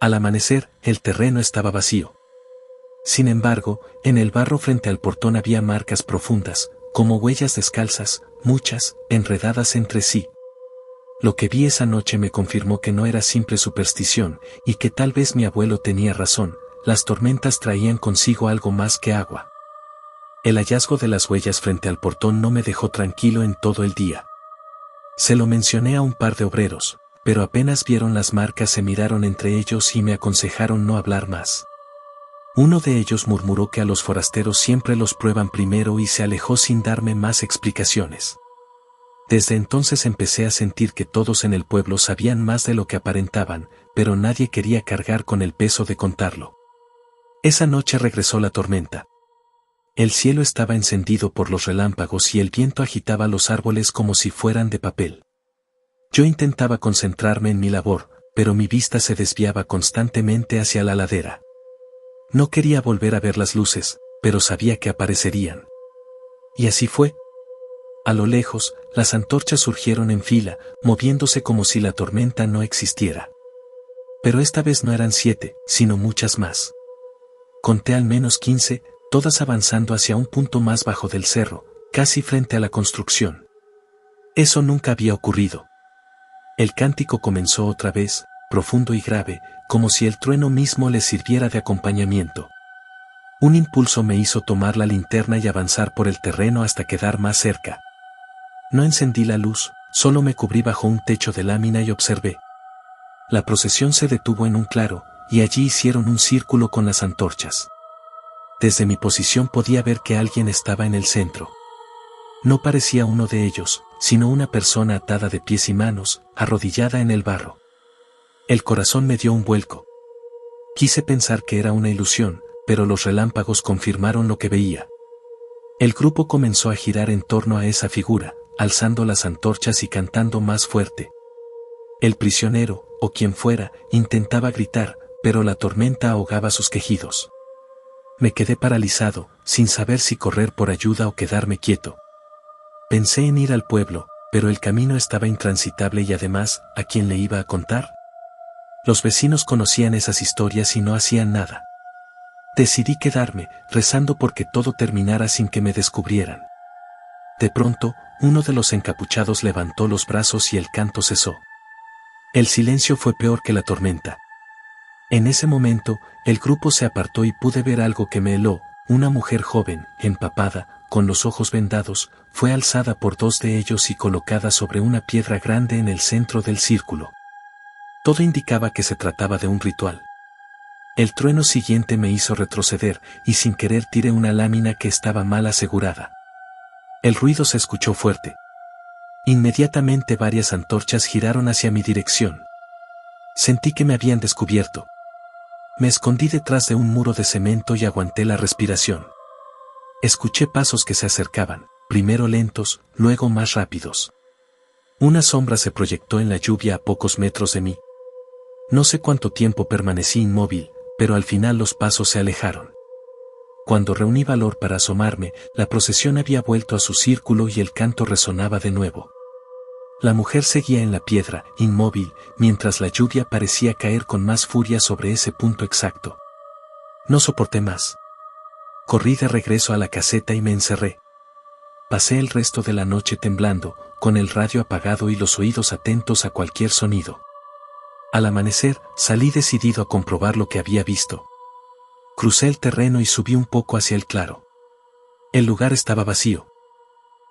Al amanecer, el terreno estaba vacío. Sin embargo, en el barro frente al portón había marcas profundas, como huellas descalzas, muchas, enredadas entre sí. Lo que vi esa noche me confirmó que no era simple superstición, y que tal vez mi abuelo tenía razón, las tormentas traían consigo algo más que agua. El hallazgo de las huellas frente al portón no me dejó tranquilo en todo el día. Se lo mencioné a un par de obreros, pero apenas vieron las marcas se miraron entre ellos y me aconsejaron no hablar más. Uno de ellos murmuró que a los forasteros siempre los prueban primero y se alejó sin darme más explicaciones. Desde entonces empecé a sentir que todos en el pueblo sabían más de lo que aparentaban, pero nadie quería cargar con el peso de contarlo. Esa noche regresó la tormenta. El cielo estaba encendido por los relámpagos y el viento agitaba los árboles como si fueran de papel. Yo intentaba concentrarme en mi labor, pero mi vista se desviaba constantemente hacia la ladera. No quería volver a ver las luces, pero sabía que aparecerían. Y así fue. A lo lejos, las antorchas surgieron en fila, moviéndose como si la tormenta no existiera. Pero esta vez no eran 7, sino muchas más. Conté al menos 15, todas avanzando hacia un punto más bajo del cerro, casi frente a la construcción. Eso nunca había ocurrido. El cántico comenzó otra vez, profundo y grave, como si el trueno mismo le sirviera de acompañamiento. Un impulso me hizo tomar la linterna y avanzar por el terreno hasta quedar más cerca. No encendí la luz, solo me cubrí bajo un techo de lámina y observé. La procesión se detuvo en un claro, y allí hicieron un círculo con las antorchas. Desde mi posición podía ver que alguien estaba en el centro. No parecía uno de ellos, sino una persona atada de pies y manos, arrodillada en el barro. El corazón me dio un vuelco. Quise pensar que era una ilusión, pero los relámpagos confirmaron lo que veía. El grupo comenzó a girar en torno a esa figura, alzando las antorchas y cantando más fuerte. El prisionero, o quien fuera, intentaba gritar, pero la tormenta ahogaba sus quejidos. Me quedé paralizado, sin saber si correr por ayuda o quedarme quieto. Pensé en ir al pueblo, pero el camino estaba intransitable y además, ¿a quién le iba a contar? Los vecinos conocían esas historias y no hacían nada. Decidí quedarme, rezando porque todo terminara sin que me descubrieran. De pronto, uno de los encapuchados levantó los brazos y el canto cesó. El silencio fue peor que la tormenta. En ese momento, el grupo se apartó y pude ver algo que me heló. Una mujer joven, empapada, con los ojos vendados, fue alzada por dos de ellos y colocada sobre una piedra grande en el centro del círculo. Todo indicaba que se trataba de un ritual. El trueno siguiente me hizo retroceder, y sin querer tiré una lámina que estaba mal asegurada. El ruido se escuchó fuerte. Inmediatamente varias antorchas giraron hacia mi dirección. Sentí que me habían descubierto. Me escondí detrás de un muro de cemento y aguanté la respiración. Escuché pasos que se acercaban, primero lentos, luego más rápidos. Una sombra se proyectó en la lluvia a pocos metros de mí. No sé cuánto tiempo permanecí inmóvil, pero al final los pasos se alejaron. Cuando reuní valor para asomarme, la procesión había vuelto a su círculo y el canto resonaba de nuevo. La mujer seguía en la piedra, inmóvil, mientras la lluvia parecía caer con más furia sobre ese punto exacto. No soporté más. Corrí de regreso a la caseta y me encerré. Pasé el resto de la noche temblando, con el radio apagado y los oídos atentos a cualquier sonido. Al amanecer, salí decidido a comprobar lo que había visto. Crucé el terreno y subí un poco hacia el claro. El lugar estaba vacío.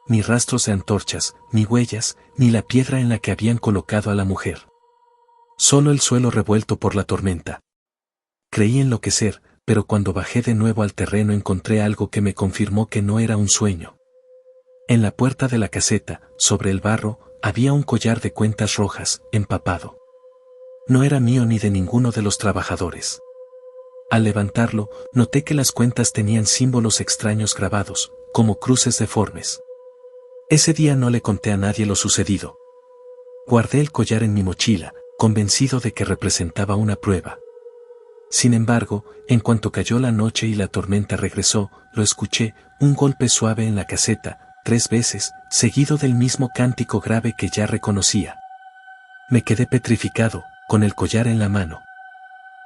Ni rastros de antorchas, ni huellas, ni la piedra en la que habían colocado a la mujer. Solo el suelo revuelto por la tormenta. Creí enloquecer, pero cuando bajé de nuevo al terreno encontré algo que me confirmó que no era un sueño. En la puerta de la caseta, sobre el barro, había un collar de cuentas rojas, empapado. No era mío ni de ninguno de los trabajadores. Al levantarlo, noté que las cuentas tenían símbolos extraños grabados, como cruces deformes. Ese día no le conté a nadie lo sucedido. Guardé el collar en mi mochila, convencido de que representaba una prueba. Sin embargo, en cuanto cayó la noche y la tormenta regresó, lo escuché, un golpe suave en la caseta, 3 veces, seguido del mismo cántico grave que ya reconocía. Me quedé petrificado, con el collar en la mano.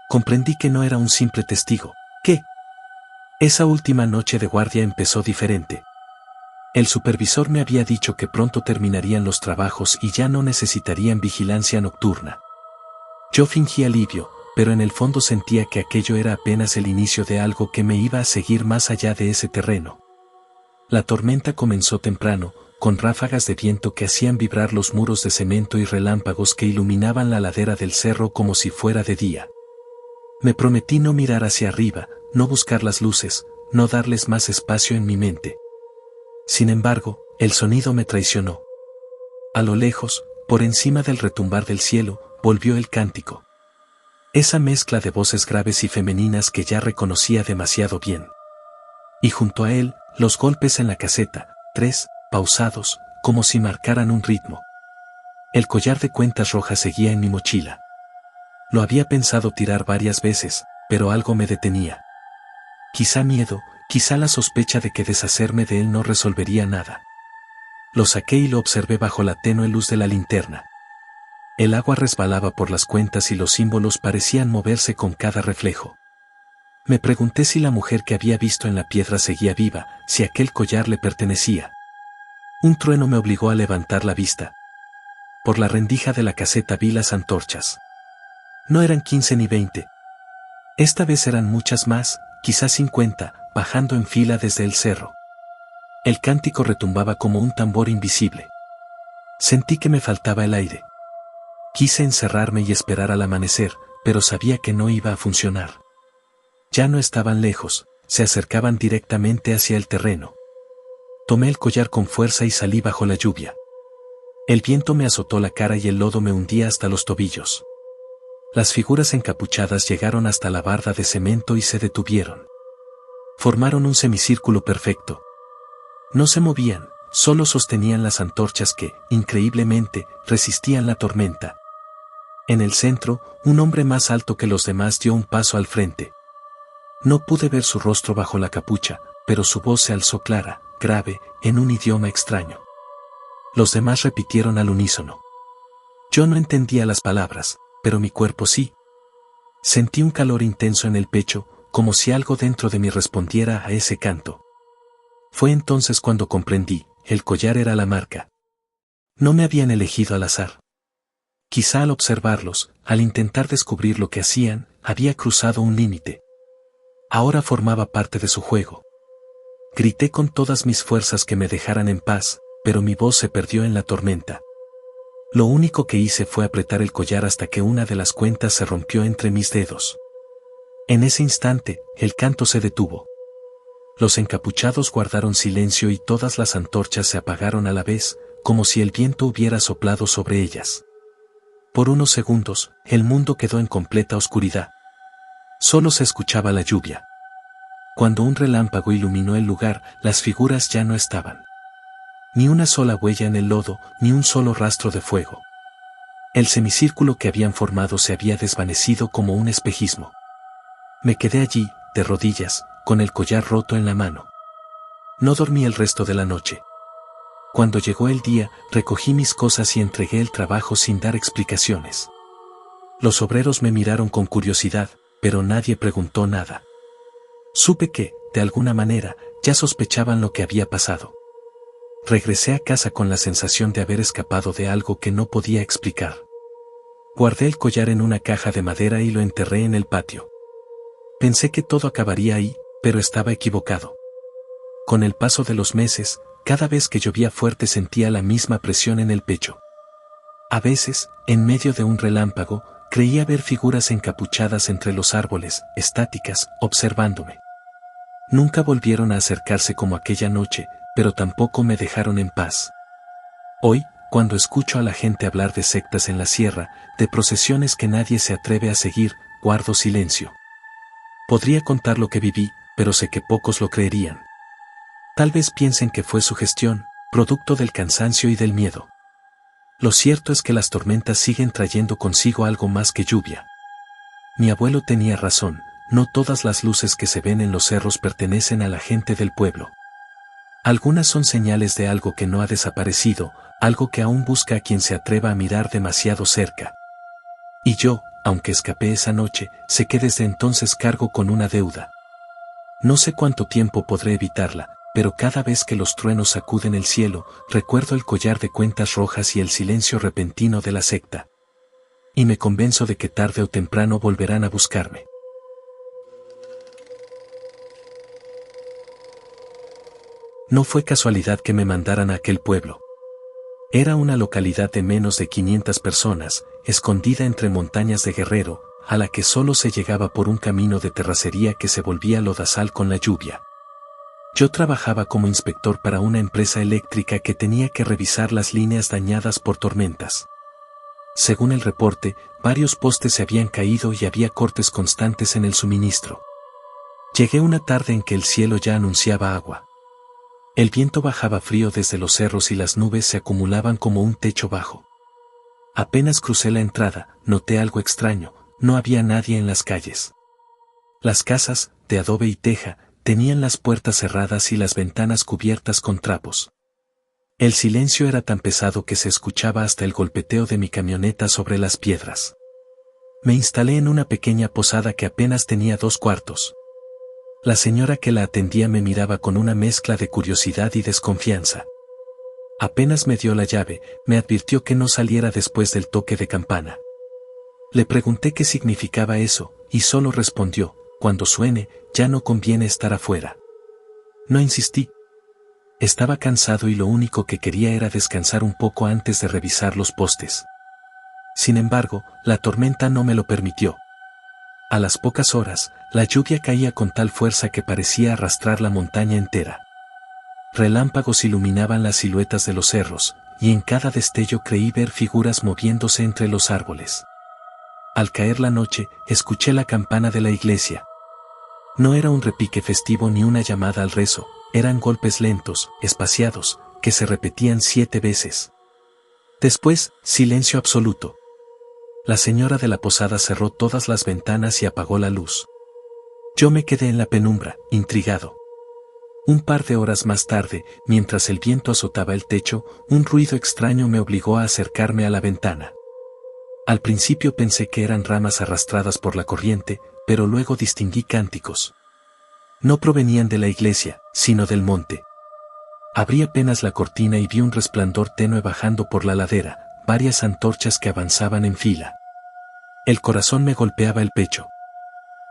Comprendí que no era un simple testigo, que esa última noche de guardia empezó diferente. El supervisor me había dicho que pronto terminarían los trabajos y ya no necesitarían vigilancia nocturna. Yo fingí alivio, pero en el fondo sentía que aquello era apenas el inicio de algo que me iba a seguir más allá de ese terreno. La tormenta comenzó temprano, con ráfagas de viento que hacían vibrar los muros de cemento y relámpagos que iluminaban la ladera del cerro como si fuera de día. Me prometí no mirar hacia arriba, no buscar las luces, no darles más espacio en mi mente. Sin embargo, el sonido me traicionó. A lo lejos, por encima del retumbar del cielo, volvió el cántico. Esa mezcla de voces graves y femeninas que ya reconocía demasiado bien. Y junto a él, los golpes en la caseta, 3, pausados, como si marcaran un ritmo. El collar de cuentas rojas seguía en mi mochila. Lo había pensado tirar varias veces, pero algo me detenía. Quizá miedo, quizá la sospecha de que deshacerme de él no resolvería nada. Lo saqué y lo observé bajo la tenue luz de la linterna. El agua resbalaba por las cuentas y los símbolos parecían moverse con cada reflejo. Me pregunté si la mujer que había visto en la piedra seguía viva, si aquel collar le pertenecía. Un trueno me obligó a levantar la vista. Por la rendija de la caseta vi las antorchas. No eran 15 ni 20. Esta vez eran muchas más, quizás 50, bajando en fila desde el cerro. El cántico retumbaba como un tambor invisible. Sentí que me faltaba el aire. Quise encerrarme y esperar al amanecer, pero sabía que no iba a funcionar. Ya no estaban lejos, se acercaban directamente hacia el terreno. Tomé el collar con fuerza y salí bajo la lluvia. El viento me azotó la cara y el lodo me hundía hasta los tobillos. Las figuras encapuchadas llegaron hasta la barda de cemento y se detuvieron. Formaron un semicírculo perfecto. No se movían, solo sostenían las antorchas que, increíblemente, resistían la tormenta. En el centro, un hombre más alto que los demás dio un paso al frente. No pude ver su rostro bajo la capucha, pero su voz se alzó clara, grave, en un idioma extraño. Los demás repitieron al unísono. Yo no entendía las palabras, pero mi cuerpo sí. Sentí un calor intenso en el pecho, como si algo dentro de mí respondiera a ese canto. Fue entonces cuando comprendí, el collar era la marca. No me habían elegido al azar. Quizá al observarlos, al intentar descubrir lo que hacían, había cruzado un límite. Ahora formaba parte de su juego. Grité con todas mis fuerzas que me dejaran en paz, pero mi voz se perdió en la tormenta. Lo único que hice fue apretar el collar hasta que una de las cuentas se rompió entre mis dedos. En ese instante, el canto se detuvo. Los encapuchados guardaron silencio y todas las antorchas se apagaron a la vez, como si el viento hubiera soplado sobre ellas. Por unos segundos, el mundo quedó en completa oscuridad. Solo se escuchaba la lluvia. Cuando un relámpago iluminó el lugar, las figuras ya no estaban. Ni una sola huella en el lodo, ni un solo rastro de fuego. El semicírculo que habían formado se había desvanecido como un espejismo. Me quedé allí, de rodillas, con el collar roto en la mano. No dormí el resto de la noche. Cuando llegó el día, recogí mis cosas y entregué el trabajo sin dar explicaciones. Los obreros me miraron con curiosidad, pero nadie preguntó nada. Supe que, de alguna manera, ya sospechaban lo que había pasado. Regresé a casa con la sensación de haber escapado de algo que no podía explicar. Guardé el collar en una caja de madera y lo enterré en el patio. Pensé que todo acabaría ahí, pero estaba equivocado. Con el paso de los meses, cada vez que llovía fuerte sentía la misma presión en el pecho. A veces, en medio de un relámpago, creía ver figuras encapuchadas entre los árboles, estáticas, observándome. Nunca volvieron a acercarse como aquella noche, pero tampoco me dejaron en paz. Hoy, cuando escucho a la gente hablar de sectas en la sierra, de procesiones que nadie se atreve a seguir, guardo silencio. Podría contar lo que viví, pero sé que pocos lo creerían. Tal vez piensen que fue sugestión, producto del cansancio y del miedo. Lo cierto es que las tormentas siguen trayendo consigo algo más que lluvia. Mi abuelo tenía razón, no todas las luces que se ven en los cerros pertenecen a la gente del pueblo. Algunas son señales de algo que no ha desaparecido, algo que aún busca a quien se atreva a mirar demasiado cerca. Y yo, aunque escapé esa noche, sé que desde entonces cargo con una deuda. No sé cuánto tiempo podré evitarla, pero cada vez que los truenos sacuden el cielo, recuerdo el collar de cuentas rojas y el silencio repentino de la secta. Y me convenzo de que tarde o temprano volverán a buscarme. No fue casualidad que me mandaran a aquel pueblo. Era una localidad de menos de 500 personas, escondida entre montañas de Guerrero, a la que solo se llegaba por un camino de terracería que se volvía lodazal con la lluvia. Yo trabajaba como inspector para una empresa eléctrica que tenía que revisar las líneas dañadas por tormentas. Según el reporte, varios postes se habían caído y había cortes constantes en el suministro. Llegué una tarde en que el cielo ya anunciaba agua. El viento bajaba frío desde los cerros y las nubes se acumulaban como un techo bajo. Apenas crucé la entrada, noté algo extraño, no había nadie en las calles. Las casas, de adobe y teja, tenían las puertas cerradas y las ventanas cubiertas con trapos. El silencio era tan pesado que se escuchaba hasta el golpeteo de mi camioneta sobre las piedras. Me instalé en una pequeña posada que apenas tenía 2 cuartos. La señora que la atendía me miraba con una mezcla de curiosidad y desconfianza. Apenas me dio la llave, me advirtió que no saliera después del toque de campana. Le pregunté qué significaba eso, y solo respondió: cuando suene, ya no conviene estar afuera. No insistí. Estaba cansado y lo único que quería era descansar un poco antes de revisar los postes. Sin embargo, la tormenta no me lo permitió. A las pocas horas, la lluvia caía con tal fuerza que parecía arrastrar la montaña entera. Relámpagos iluminaban las siluetas de los cerros, y en cada destello creí ver figuras moviéndose entre los árboles. Al caer la noche, escuché la campana de la iglesia. No era un repique festivo ni una llamada al rezo, eran golpes lentos, espaciados, que se repetían 7 veces. Después, silencio absoluto. La señora de la posada cerró todas las ventanas y apagó la luz. Yo me quedé en la penumbra, intrigado. Un par de horas más tarde, mientras el viento azotaba el techo, un ruido extraño me obligó a acercarme a la ventana. Al principio pensé que eran ramas arrastradas por la corriente, pero luego distinguí cánticos. No provenían de la iglesia, sino del monte. Abrí apenas la cortina y vi un resplandor tenue bajando por la ladera, varias antorchas que avanzaban en fila. El corazón me golpeaba el pecho.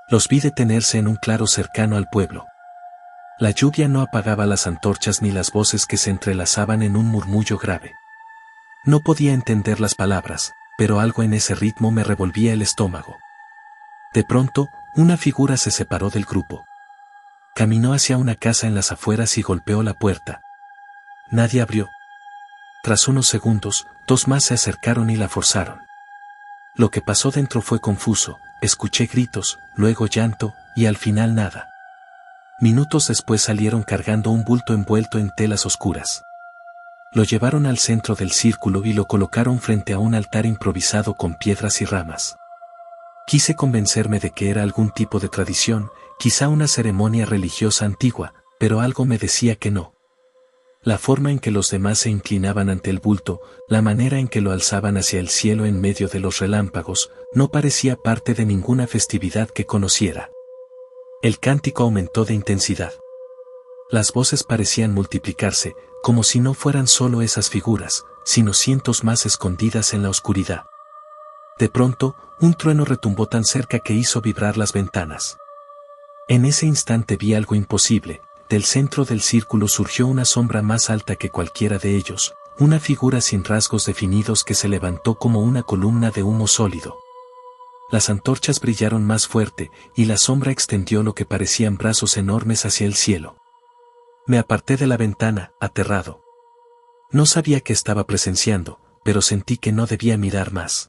Los vi detenerse en un claro cercano al pueblo. La lluvia no apagaba las antorchas ni las voces que se entrelazaban en un murmullo grave. No podía entender las palabras, pero algo en ese ritmo me revolvía el estómago. De pronto, una figura se separó del grupo. Caminó hacia una casa en las afueras y golpeó la puerta. Nadie abrió. Tras unos segundos, 2 más se acercaron y la forzaron. Lo que pasó dentro fue confuso, escuché gritos, luego llanto, y al final nada. Minutos después salieron cargando un bulto envuelto en telas oscuras. Lo llevaron al centro del círculo y lo colocaron frente a un altar improvisado con piedras y ramas. Quise convencerme de que era algún tipo de tradición, quizá una ceremonia religiosa antigua, pero algo me decía que no. La forma en que los demás se inclinaban ante el bulto, la manera en que lo alzaban hacia el cielo en medio de los relámpagos, no parecía parte de ninguna festividad que conociera. El cántico aumentó de intensidad. Las voces parecían multiplicarse, como si no fueran solo esas figuras, sino cientos más escondidas en la oscuridad. De pronto, un trueno retumbó tan cerca que hizo vibrar las ventanas. En ese instante vi algo imposible. Del centro del círculo surgió una sombra más alta que cualquiera de ellos, una figura sin rasgos definidos que se levantó como una columna de humo sólido. Las antorchas brillaron más fuerte, y la sombra extendió lo que parecían brazos enormes hacia el cielo. Me aparté de la ventana, aterrado. No sabía qué estaba presenciando, pero sentí que no debía mirar más.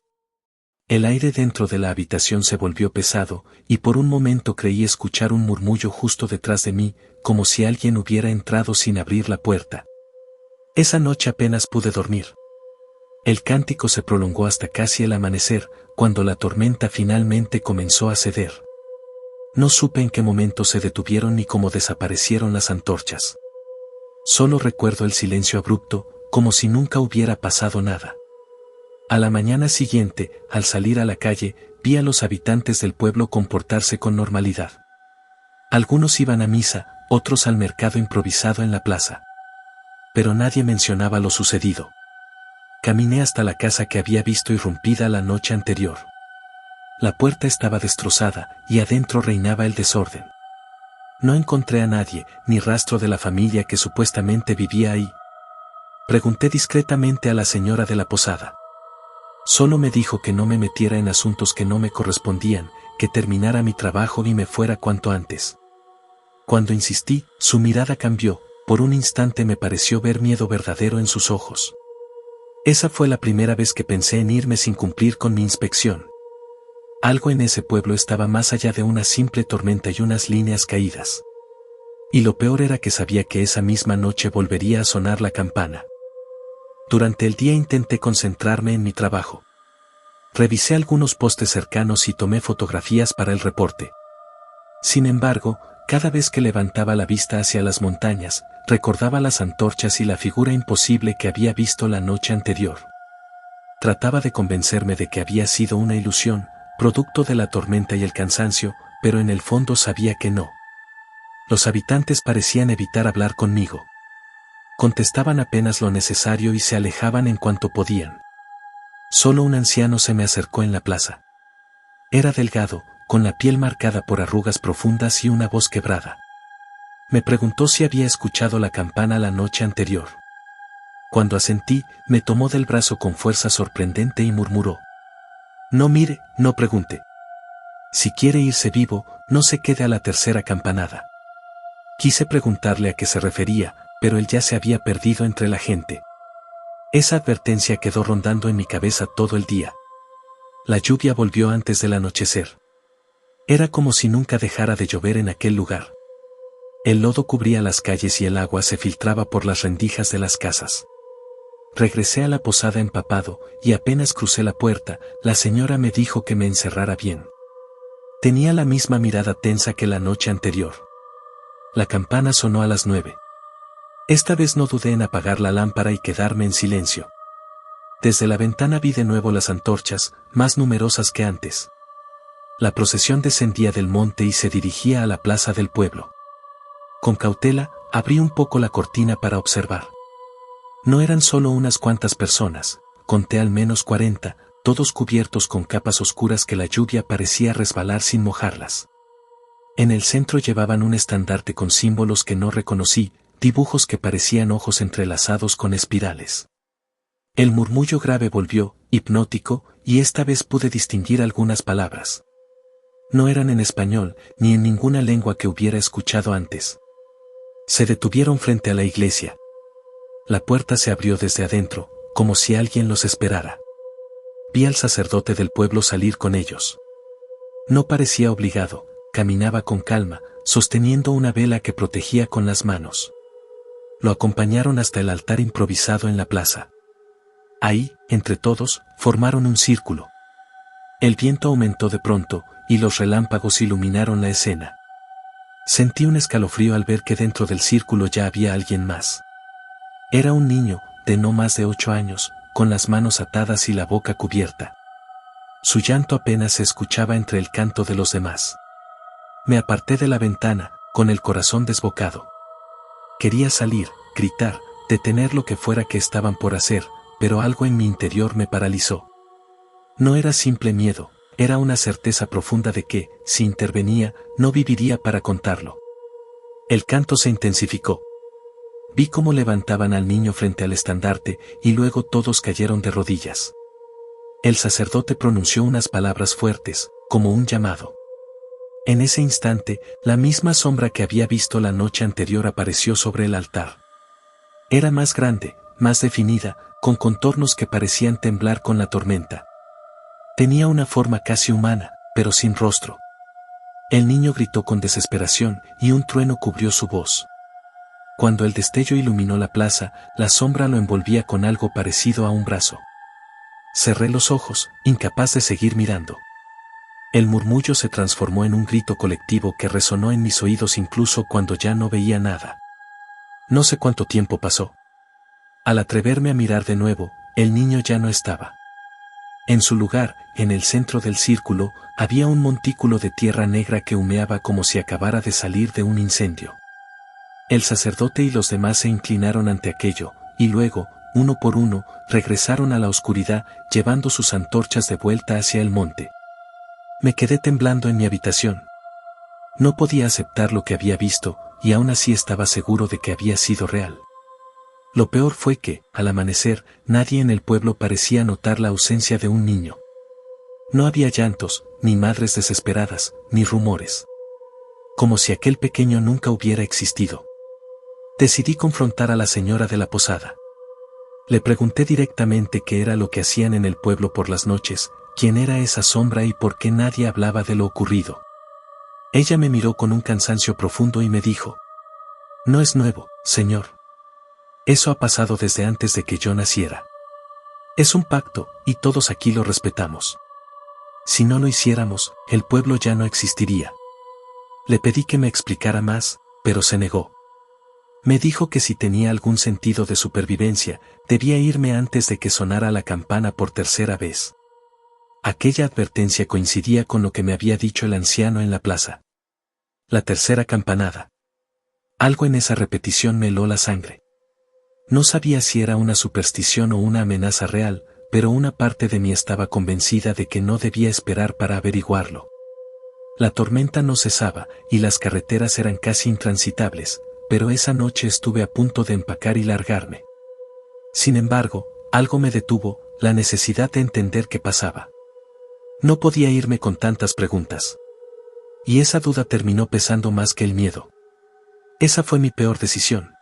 El aire dentro de la habitación se volvió pesado, y por un momento creí escuchar un murmullo justo detrás de mí, como si alguien hubiera entrado sin abrir la puerta. Esa noche apenas pude dormir. El cántico se prolongó hasta casi el amanecer, cuando la tormenta finalmente comenzó a ceder. No supe en qué momento se detuvieron ni cómo desaparecieron las antorchas. Solo recuerdo el silencio abrupto, como si nunca hubiera pasado nada. A la mañana siguiente, al salir a la calle, vi a los habitantes del pueblo comportarse con normalidad. Algunos iban a misa, otros al mercado improvisado en la plaza. Pero nadie mencionaba lo sucedido. Caminé hasta la casa que había visto irrumpida la noche anterior. La puerta estaba destrozada, y adentro reinaba el desorden. No encontré a nadie, ni rastro de la familia que supuestamente vivía ahí. Pregunté discretamente a la señora de la posada. Solo me dijo que no me metiera en asuntos que no me correspondían, que terminara mi trabajo y me fuera cuanto antes. Cuando insistí, su mirada cambió, por un instante me pareció ver miedo verdadero en sus ojos. Esa fue la primera vez que pensé en irme sin cumplir con mi inspección. Algo en ese pueblo estaba más allá de una simple tormenta y unas líneas caídas. Y lo peor era que sabía que esa misma noche volvería a sonar la campana. Durante el día intenté concentrarme en mi trabajo. Revisé algunos postes cercanos y tomé fotografías para el reporte. Sin embargo, cada vez que levantaba la vista hacia las montañas, recordaba las antorchas y la figura imposible que había visto la noche anterior. Trataba de convencerme de que había sido una ilusión, producto de la tormenta y el cansancio, pero en el fondo sabía que no. Los habitantes parecían evitar hablar conmigo. Contestaban apenas lo necesario y se alejaban en cuanto podían. Solo un anciano se me acercó en la plaza. Era delgado, con la piel marcada por arrugas profundas y una voz quebrada. Me preguntó si había escuchado la campana la noche anterior. Cuando asentí, me tomó del brazo con fuerza sorprendente y murmuró: no mire, no pregunte. Si quiere irse vivo, no se quede a la tercera campanada. Quise preguntarle a qué se refería, pero él ya se había perdido entre la gente. Esa advertencia quedó rondando en mi cabeza todo el día. La lluvia volvió antes del anochecer. Era como si nunca dejara de llover en aquel lugar. El lodo cubría las calles y el agua se filtraba por las rendijas de las casas. Regresé a la posada empapado, y apenas crucé la puerta, la señora me dijo que me encerrara bien. Tenía la misma mirada tensa que la noche anterior. La campana sonó a las 9. Esta vez no dudé en apagar la lámpara y quedarme en silencio. Desde la ventana vi de nuevo las antorchas, más numerosas que antes. La procesión descendía del monte y se dirigía a la plaza del pueblo. Con cautela, abrí un poco la cortina para observar. No eran solo unas cuantas personas, conté al menos 40, todos cubiertos con capas oscuras que la lluvia parecía resbalar sin mojarlas. En el centro llevaban un estandarte con símbolos que no reconocí, dibujos que parecían ojos entrelazados con espirales. El murmullo grave volvió, hipnótico, y esta vez pude distinguir algunas palabras. No eran en español, ni en ninguna lengua que hubiera escuchado antes. Se detuvieron frente a la iglesia. La puerta se abrió desde adentro, como si alguien los esperara. Vi al sacerdote del pueblo salir con ellos. No parecía obligado, caminaba con calma, sosteniendo una vela que protegía con las manos. Lo acompañaron hasta el altar improvisado en la plaza. Ahí, entre todos, formaron un círculo. El viento aumentó de pronto, y los relámpagos iluminaron la escena. Sentí un escalofrío al ver que dentro del círculo ya había alguien más. Era un niño, de no más de 8 años, con las manos atadas y la boca cubierta. Su llanto apenas se escuchaba entre el canto de los demás. Me aparté de la ventana, con el corazón desbocado. Quería salir, gritar, detener lo que fuera que estaban por hacer, pero algo en mi interior me paralizó. No era simple miedo, era una certeza profunda de que, si intervenía, no viviría para contarlo. El canto se intensificó. Vi cómo levantaban al niño frente al estandarte, y luego todos cayeron de rodillas. El sacerdote pronunció unas palabras fuertes, como un llamado. En ese instante, la misma sombra que había visto la noche anterior apareció sobre el altar. Era más grande, más definida, con contornos que parecían temblar con la tormenta. Tenía una forma casi humana, pero sin rostro. El niño gritó con desesperación, y un trueno cubrió su voz. Cuando el destello iluminó la plaza, la sombra lo envolvía con algo parecido a un brazo. Cerré los ojos, incapaz de seguir mirando. El murmullo se transformó en un grito colectivo que resonó en mis oídos incluso cuando ya no veía nada. No sé cuánto tiempo pasó. Al atreverme a mirar de nuevo, el niño ya no estaba. En su lugar, en el centro del círculo, había un montículo de tierra negra que humeaba como si acabara de salir de un incendio. El sacerdote y los demás se inclinaron ante aquello, y luego, uno por uno, regresaron a la oscuridad, llevando sus antorchas de vuelta hacia el monte. Me quedé temblando en mi habitación. No podía aceptar lo que había visto, y aún así estaba seguro de que había sido real. Lo peor fue que, al amanecer, nadie en el pueblo parecía notar la ausencia de un niño. No había llantos, ni madres desesperadas, ni rumores. Como si aquel pequeño nunca hubiera existido. Decidí confrontar a la señora de la posada. Le pregunté directamente qué era lo que hacían en el pueblo por las noches, quién era esa sombra y por qué nadie hablaba de lo ocurrido. Ella me miró con un cansancio profundo y me dijo: no es nuevo, señor. Eso ha pasado desde antes de que yo naciera. Es un pacto, y todos aquí lo respetamos. Si no lo hiciéramos, el pueblo ya no existiría. Le pedí que me explicara más, pero se negó. Me dijo que si tenía algún sentido de supervivencia, debía irme antes de que sonara la campana por tercera vez. Aquella advertencia coincidía con lo que me había dicho el anciano en la plaza. La tercera campanada. Algo en esa repetición me heló la sangre. No sabía si era una superstición o una amenaza real, pero una parte de mí estaba convencida de que no debía esperar para averiguarlo. La tormenta no cesaba, y las carreteras eran casi intransitables, pero esa noche estuve a punto de empacar y largarme. Sin embargo, algo me detuvo, la necesidad de entender qué pasaba. No podía irme con tantas preguntas. Y esa duda terminó pesando más que el miedo. Esa fue mi peor decisión.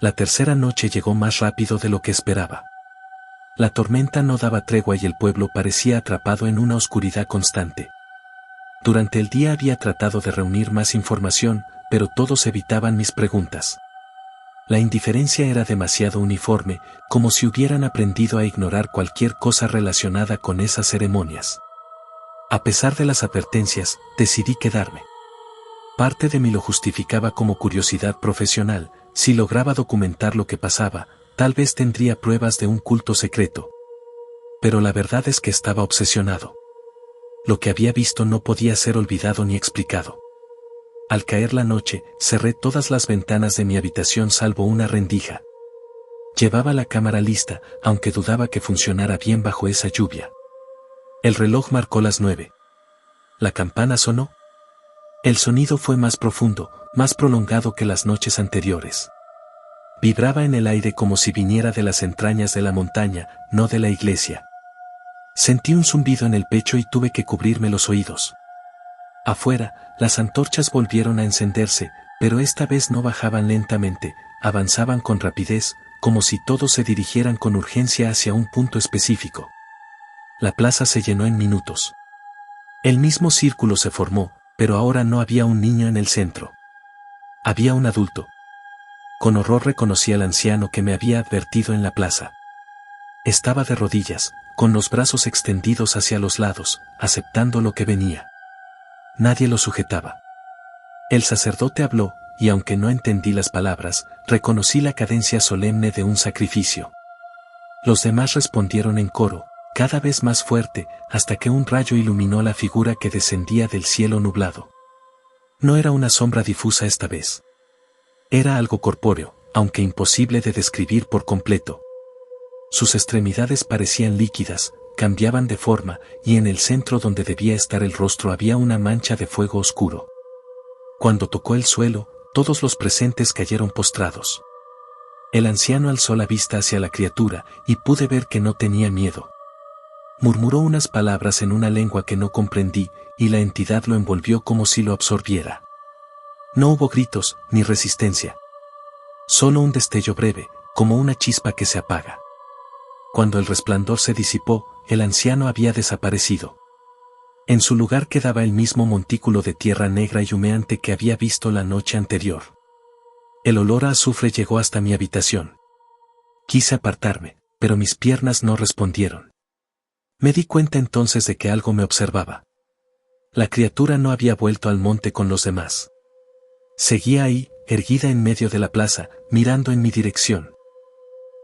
La tercera noche llegó más rápido de lo que esperaba. La tormenta no daba tregua y el pueblo parecía atrapado en una oscuridad constante. Durante el día había tratado de reunir más información, pero todos evitaban mis preguntas. La indiferencia era demasiado uniforme, como si hubieran aprendido a ignorar cualquier cosa relacionada con esas ceremonias. A pesar de las advertencias, decidí quedarme. Parte de mí lo justificaba como curiosidad profesional. Si lograba documentar lo que pasaba, tal vez tendría pruebas de un culto secreto. Pero la verdad es que estaba obsesionado. Lo que había visto no podía ser olvidado ni explicado. Al caer la noche, cerré todas las ventanas de mi habitación salvo una rendija. Llevaba la cámara lista, aunque dudaba que funcionara bien bajo esa lluvia. El reloj marcó las 9. La campana sonó. El sonido fue más profundo, más prolongado que las noches anteriores. Vibraba en el aire como si viniera de las entrañas de la montaña, no de la iglesia. Sentí un zumbido en el pecho y tuve que cubrirme los oídos. Afuera, las antorchas volvieron a encenderse, pero esta vez no bajaban lentamente, avanzaban con rapidez, como si todos se dirigieran con urgencia hacia un punto específico. La plaza se llenó en minutos. El mismo círculo se formó, pero ahora no había un niño en el centro. Había un adulto. Con horror reconocí al anciano que me había advertido en la plaza. Estaba de rodillas, con los brazos extendidos hacia los lados, aceptando lo que venía. Nadie lo sujetaba. El sacerdote habló, y aunque no entendí las palabras, reconocí la cadencia solemne de un sacrificio. Los demás respondieron en coro, cada vez más fuerte, hasta que un rayo iluminó la figura que descendía del cielo nublado. No era una sombra difusa esta vez. Era algo corpóreo, aunque imposible de describir por completo. Sus extremidades parecían líquidas, cambiaban de forma, y en el centro donde debía estar el rostro había una mancha de fuego oscuro. Cuando tocó el suelo, todos los presentes cayeron postrados. El anciano alzó la vista hacia la criatura, y pude ver que no tenía miedo. Murmuró unas palabras en una lengua que no comprendí, y la entidad lo envolvió como si lo absorbiera. No hubo gritos, ni resistencia. Solo un destello breve, como una chispa que se apaga. Cuando el resplandor se disipó, el anciano había desaparecido. En su lugar quedaba el mismo montículo de tierra negra y humeante que había visto la noche anterior. El olor a azufre llegó hasta mi habitación. Quise apartarme, pero mis piernas no respondieron. Me di cuenta entonces de que algo me observaba. La criatura no había vuelto al monte con los demás. Seguía ahí, erguida en medio de la plaza, mirando en mi dirección.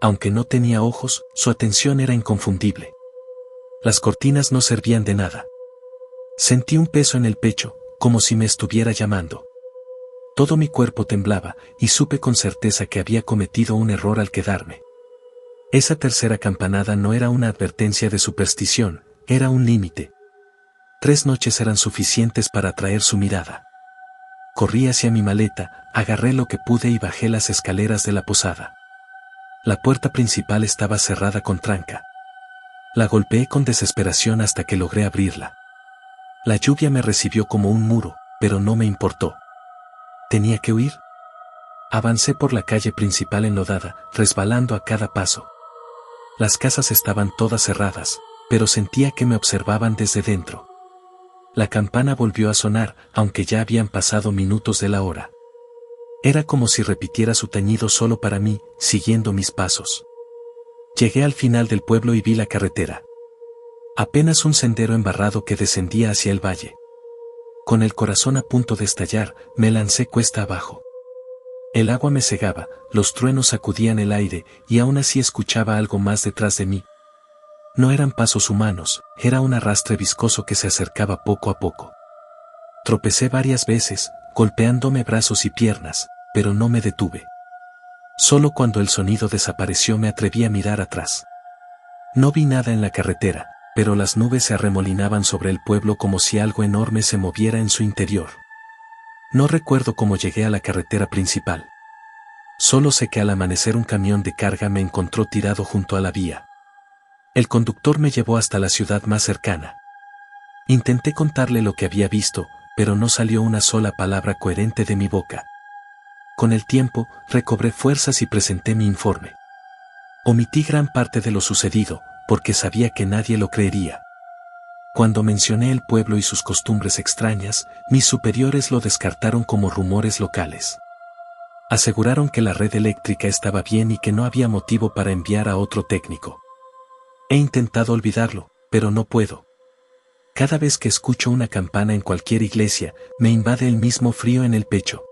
Aunque no tenía ojos, su atención era inconfundible. Las cortinas no servían de nada. Sentí un peso en el pecho, como si me estuviera llamando. Todo mi cuerpo temblaba, y supe con certeza que había cometido un error al quedarme. Esa tercera campanada no era una advertencia de superstición, era un límite. 3 noches eran suficientes para atraer su mirada. Corrí hacia mi maleta, agarré lo que pude y bajé las escaleras de la posada. La puerta principal estaba cerrada con tranca. La golpeé con desesperación hasta que logré abrirla. La lluvia me recibió como un muro, pero no me importó. ¿Tenía que huir? Avancé por la calle principal enlodada, resbalando a cada paso. Las casas estaban todas cerradas, pero sentía que me observaban desde dentro. La campana volvió a sonar, aunque ya habían pasado minutos de la hora. Era como si repitiera su tañido solo para mí, siguiendo mis pasos. Llegué al final del pueblo y vi la carretera. Apenas un sendero embarrado que descendía hacia el valle. Con el corazón a punto de estallar, me lancé cuesta abajo. El agua me cegaba, los truenos sacudían el aire, y aún así escuchaba algo más detrás de mí. No eran pasos humanos, era un arrastre viscoso que se acercaba poco a poco. Tropecé varias veces, golpeándome brazos y piernas, pero no me detuve. Solo cuando el sonido desapareció me atreví a mirar atrás. No vi nada en la carretera, pero las nubes se arremolinaban sobre el pueblo como si algo enorme se moviera en su interior. No recuerdo cómo llegué a la carretera principal. Solo sé que al amanecer un camión de carga me encontró tirado junto a la vía. El conductor me llevó hasta la ciudad más cercana. Intenté contarle lo que había visto, pero no salió una sola palabra coherente de mi boca. Con el tiempo, recobré fuerzas y presenté mi informe. Omití gran parte de lo sucedido, porque sabía que nadie lo creería. Cuando mencioné el pueblo y sus costumbres extrañas, mis superiores lo descartaron como rumores locales. Aseguraron que la red eléctrica estaba bien y que no había motivo para enviar a otro técnico. He intentado olvidarlo, pero no puedo. Cada vez que escucho una campana en cualquier iglesia, me invade el mismo frío en el pecho.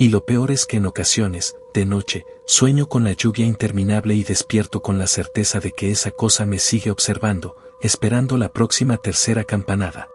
Y lo peor es que en ocasiones, de noche, sueño con la lluvia interminable y despierto con la certeza de que esa cosa me sigue observando, esperando la próxima tercera campanada.